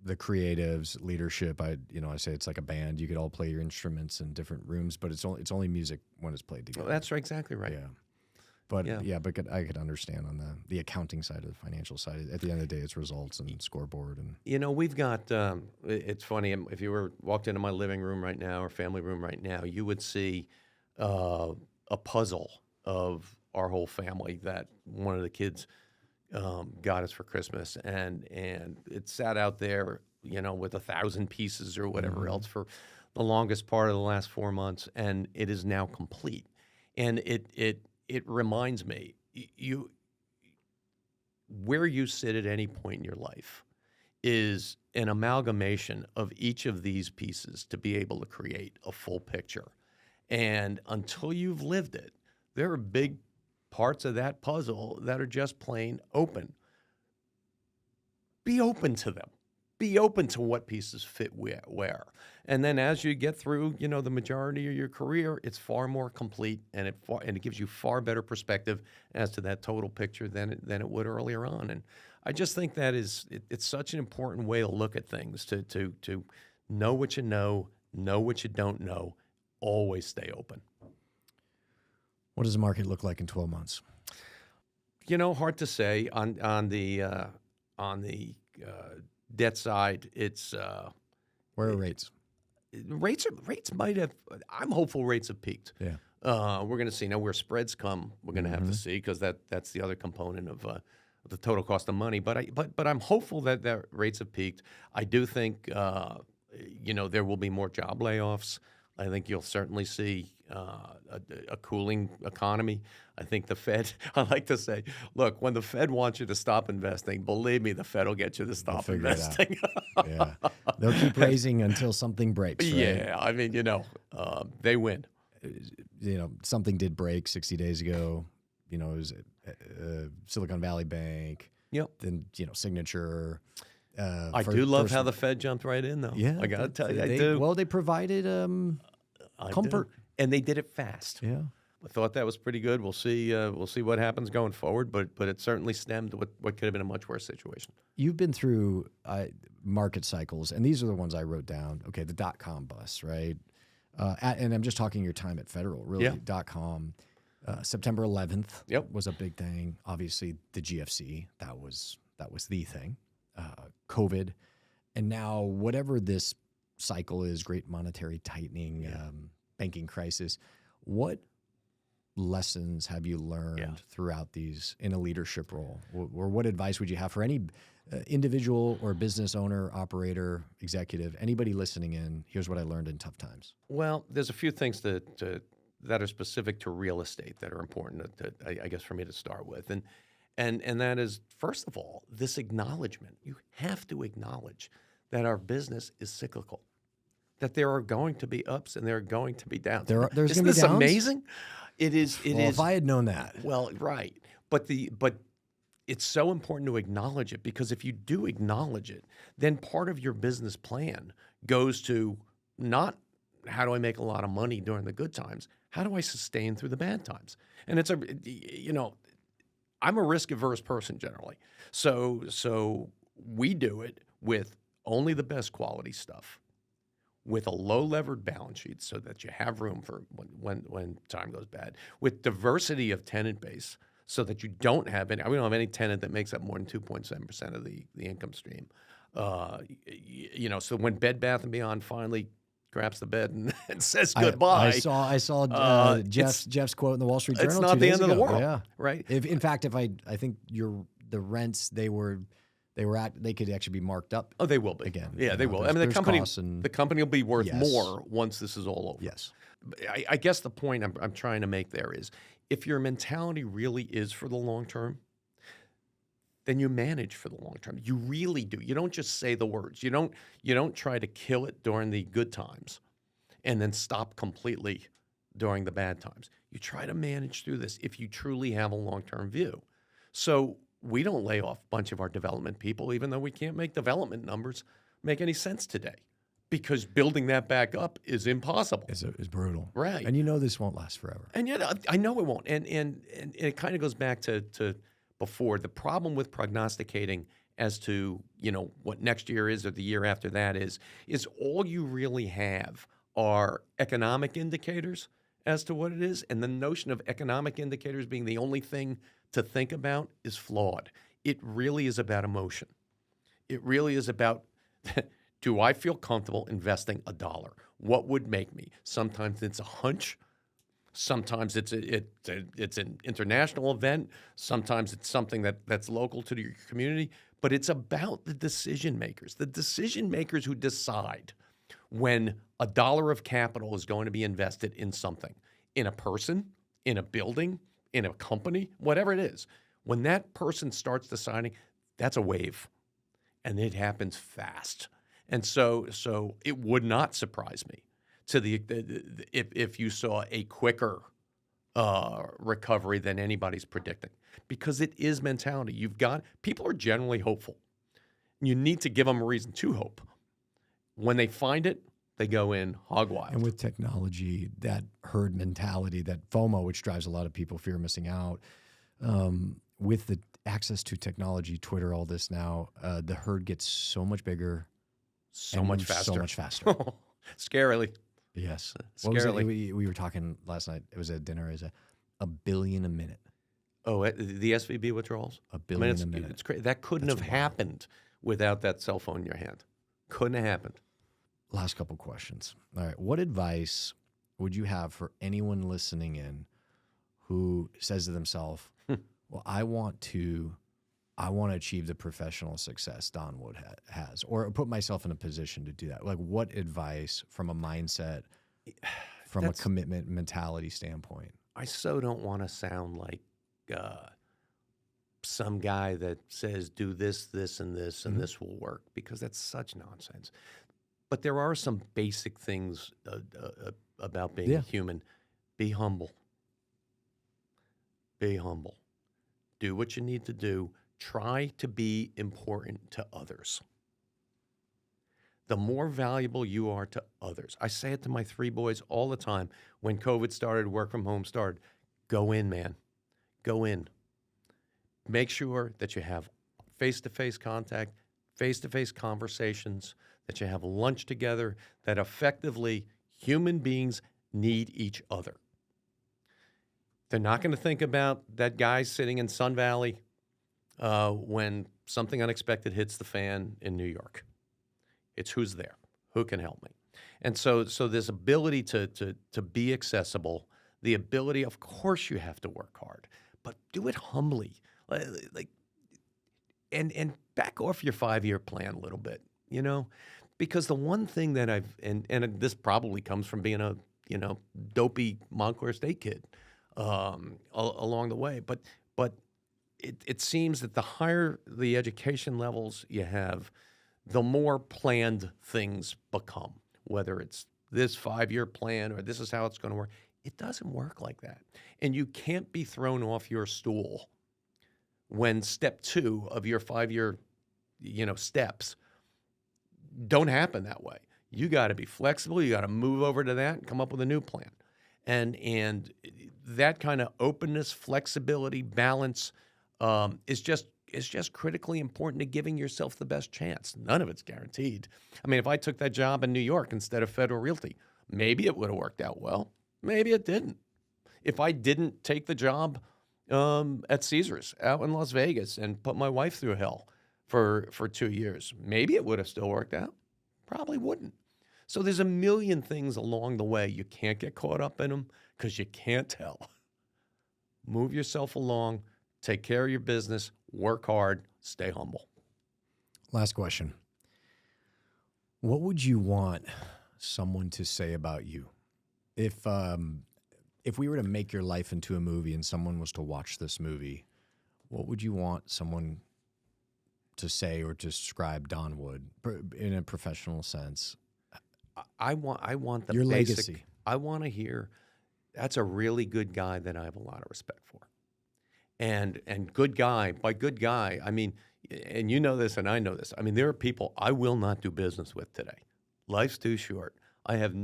C: the creatives, leadership. I say it's like a band. You could all play your instruments in different rooms, but it's only music when it's played together.
A: Well, that's exactly right.
C: Yeah. But I could understand on the accounting side of the financial side. At the end of the day, it's results and scoreboard. And
A: we've got. It's funny if you walked into my living room right now or family room right now, you would see a puzzle of our whole family that one of the kids got us for Christmas, and it sat out there, with 1,000 pieces or whatever else for the longest part of the last 4 months, and it is now complete. And it reminds me, where you sit at any point in your life is an amalgamation of each of these pieces to be able to create a full picture. And until you've lived it, there are big parts of that puzzle that are just plain open. Be open to them. Be open to what pieces fit where. And then as you get through, the majority of your career, it's far more complete, and it gives you far better perspective as to that total picture than it would earlier on. And I just think that it's such an important way to look at things, to know what you know what you don't know, always stay open.
C: What does the market look like in 12 months?
A: Hard to say. On the debt side, it's
C: where are rates?
A: Rates might have. I'm hopeful rates have peaked.
C: Yeah.
A: We're going to see now where spreads come. We're going to have to see, because that's the other component of the total cost of money. But I'm hopeful that rates have peaked. I do think there will be more job layoffs. I think you'll certainly see a cooling economy. I think the Fed, I like to say, look, when the Fed wants you to stop investing, believe me, the Fed will get you to stop investing.
C: Yeah. They'll keep raising until something breaks, right?
A: Yeah. I mean, they win.
C: Something did break 60 days ago. It was Silicon Valley Bank.
A: Yep.
C: Then, Signature.
A: I do love how the Fed jumped right in, though.
C: Yeah.
A: I got to tell you, I do.
C: Well, they provided comfort.
A: And they did it fast.
C: Yeah.
A: I thought that was pretty good. We'll see what happens going forward, but it certainly stemmed what could have been a much worse situation.
C: You've been through market cycles, and these are the ones I wrote down. Okay, the dot-com bust, right? And I'm just talking your time at Federal, really.
A: Yeah.
C: Dot-com. September 11th
A: Yep.
C: was a big thing. Obviously, the GFC, that was the thing. COVID, and now whatever this cycle is, great monetary tightening, banking crisis, what lessons have you learned throughout these in a leadership role? Or what advice would you have for any individual or business owner, operator, executive, anybody listening in? Here's what I learned in tough times.
A: Well, there's a few things that are specific to real estate that are important, I guess, for me to start with. And that is, first of all, this acknowledgement. You have to acknowledge that our business is cyclical, that there are going to be ups and there are going to be downs.
C: There's going to be downs?
A: Isn't this amazing? It is.
C: If I had known that.
A: Well, right. But it's so important to acknowledge it, because if you do acknowledge it, then part of your business plan goes to not how do I make a lot of money during the good times, how do I sustain through the bad times? And it's I'm a risk-averse person generally. So we do it with only the best quality stuff, with a low-levered balance sheet so that you have room for when time goes bad, with diversity of tenant base so that you don't have we don't have any tenant that makes up more than 2.7% of the income stream. So when Bed Bath & Beyond finally grabs the bed and says goodbye.
C: I saw Jeff's quote in the Wall Street Journal.
A: It's not the end of the world,
C: yeah.
A: right?
C: In fact, I think the rents they could actually be marked up.
A: Oh, they will be
C: again.
A: Yeah, they will. I mean, the company will be worth more once this is all over.
C: Yes.
A: I guess the point I'm trying to make there is, if your mentality really is for the long term, then you manage for the long term. You really do. You don't just say the words. You don't try to kill it during the good times and then stop completely during the bad times. You try to manage through this if you truly have a long-term view. So we don't lay off a bunch of our development people, even though we can't make development numbers make any sense today, because building that back up is impossible.
C: It's brutal.
A: Right.
C: And this won't last forever.
A: And yet I know it won't. And it kind of goes back to before. The problem with prognosticating as to, what next year is or the year after that is all you really have are economic indicators as to what it is. And the notion of economic indicators being the only thing to think about is flawed. It really is about emotion. It really is about, do I feel comfortable investing $1? What would make me? Sometimes it's a hunch. Sometimes it's an international event. Sometimes it's something that's local to your community. But it's about the decision makers who decide when $1 of capital is going to be invested in something, in a person, in a building, in a company, whatever it is, when that person starts deciding, that's a wave, and it happens fast. And so it would not surprise me if you saw a quicker recovery than anybody's predicting, because it is mentality. People are generally hopeful. You need to give them a reason to hope. When they find it, they go in hog wild.
C: And with technology, that herd mentality, that FOMO, which drives a lot of people, fear of missing out, with the access to technology, Twitter, all this now, the herd gets so much bigger,
A: so much faster.
C: So much faster.
A: Scarily.
C: Yes.
A: Scarily.
C: We were talking last night. It was at dinner. Is $1 billion a minute.
A: Oh, the SVB withdrawals?
C: $1 billion a minute.
A: It's crazy. That couldn't have happened without that cell phone in your hand. Couldn't have happened.
C: Last couple questions. All right. What advice would you have for anyone listening in who says to themselves, well, I want to achieve the professional success Don Wood has, or put myself in a position to do that? Like, what advice from a mindset, from a commitment mentality standpoint?
A: I so don't want to sound like some guy that says do this, this, and this, and this will work, because that's such nonsense. But there are some basic things about being a human. Be humble. Be humble. Do what you need to do. Try to be important to others. The more valuable you are to others. I say it to my 3 boys all the time. When COVID started, work from home started, go in, man. Go in. Make sure that you have face-to-face contact, face-to-face conversations, that you have lunch together, that effectively human beings need each other. They're not going to think about that guy sitting in Sun Valley when something unexpected hits the fan in New York. It's who's there, who can help me. And so this ability to be accessible, the ability, of course you have to work hard, but do it humbly. And back off your 5-year plan a little bit, because the one thing that and this probably comes from being a, dopey Montclair State kid along the way, but it seems that the higher the education levels you have, the more planned things become, whether it's this 5-year plan or this is how it's going to work. It doesn't work like that. And you can't be thrown off your stool when step 2 of your 5-year, steps don't happen that way. You got to be flexible. You got to move over to that and come up with a new plan. And that kind of openness, flexibility, balance is just critically important to giving yourself the best chance. None of it's guaranteed. I mean, if I took that job in New York instead of Federal Realty, maybe it would have worked out well. Maybe it didn't. If I didn't take the job at Caesars out in Las Vegas and put my wife through hell for 2 years, maybe it would have still worked out. Probably wouldn't. So there's a million things along the way. You can't get caught up in them because you can't tell. Move yourself along, take care of your business, work hard, stay humble.
C: Last question. What would you want someone to say about you? If we were to make your life into a movie and someone was to watch this movie, what would you want someone to say or describe Don Wood in a professional sense?
A: I want the
C: your
A: basic,
C: legacy.
A: I want to hear that's a really good guy that I have a lot of respect for. And good guy, by good guy, I mean, and you know this and I know this, I mean, there are people I will not do business with today. Life's too short. I have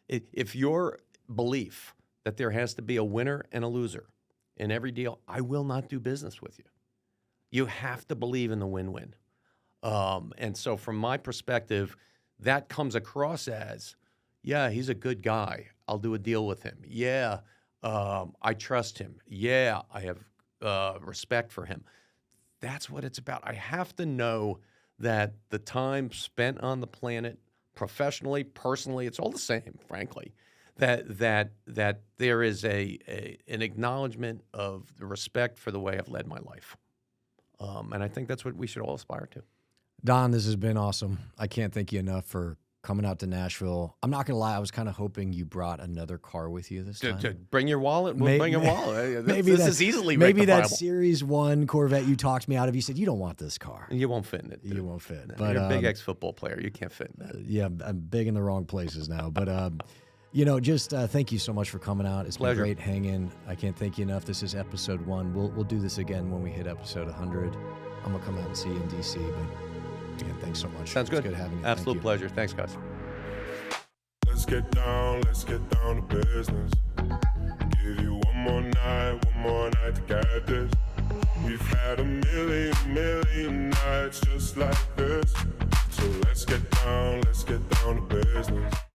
A: if your belief that there has to be a winner and a loser in every deal, I will not do business with you. You have to believe in the win-win. And so from my perspective, that comes across as, yeah, he's a good guy. I'll do a deal with him. Yeah, I trust him. Yeah, I have respect for him. That's what it's about. I have to know that the time spent on the planet, professionally, personally, it's all the same, frankly, that there is an acknowledgement of the respect for the way I've led my life. And I think that's what we should all aspire to.
C: Don, this has been awesome. I can't thank you enough for coming out to Nashville. I'm not going to lie. I was kind of hoping you brought another car with you this time.
A: To bring your wallet. We'll bring your wallet.
C: Maybe
A: this is easily
C: maybe that
A: rectifiable.
C: Series 1 Corvette you talked me out of. You said, you don't want this car.
A: You won't fit in it. Dude.
C: You won't fit.
A: No,
C: But
A: you're a big ex-football player. You can't fit in that.
C: yeah, I'm big in the wrong places now. But, you know, just thank you so much for coming out. It's
A: Pleasure.
C: been great hanging. I can't thank you enough. This is episode 1. We'll do this again when we hit episode 100. I'm going to come out and see you in D.C. But, again, thanks so much.
A: Sounds good.
C: It's good having you.
A: Absolute
C: Thank you.
A: pleasure. Thanks, guys.
B: Let's get down to business. Give you one more night to get this. We've had a million nights just like this. So let's get down to business.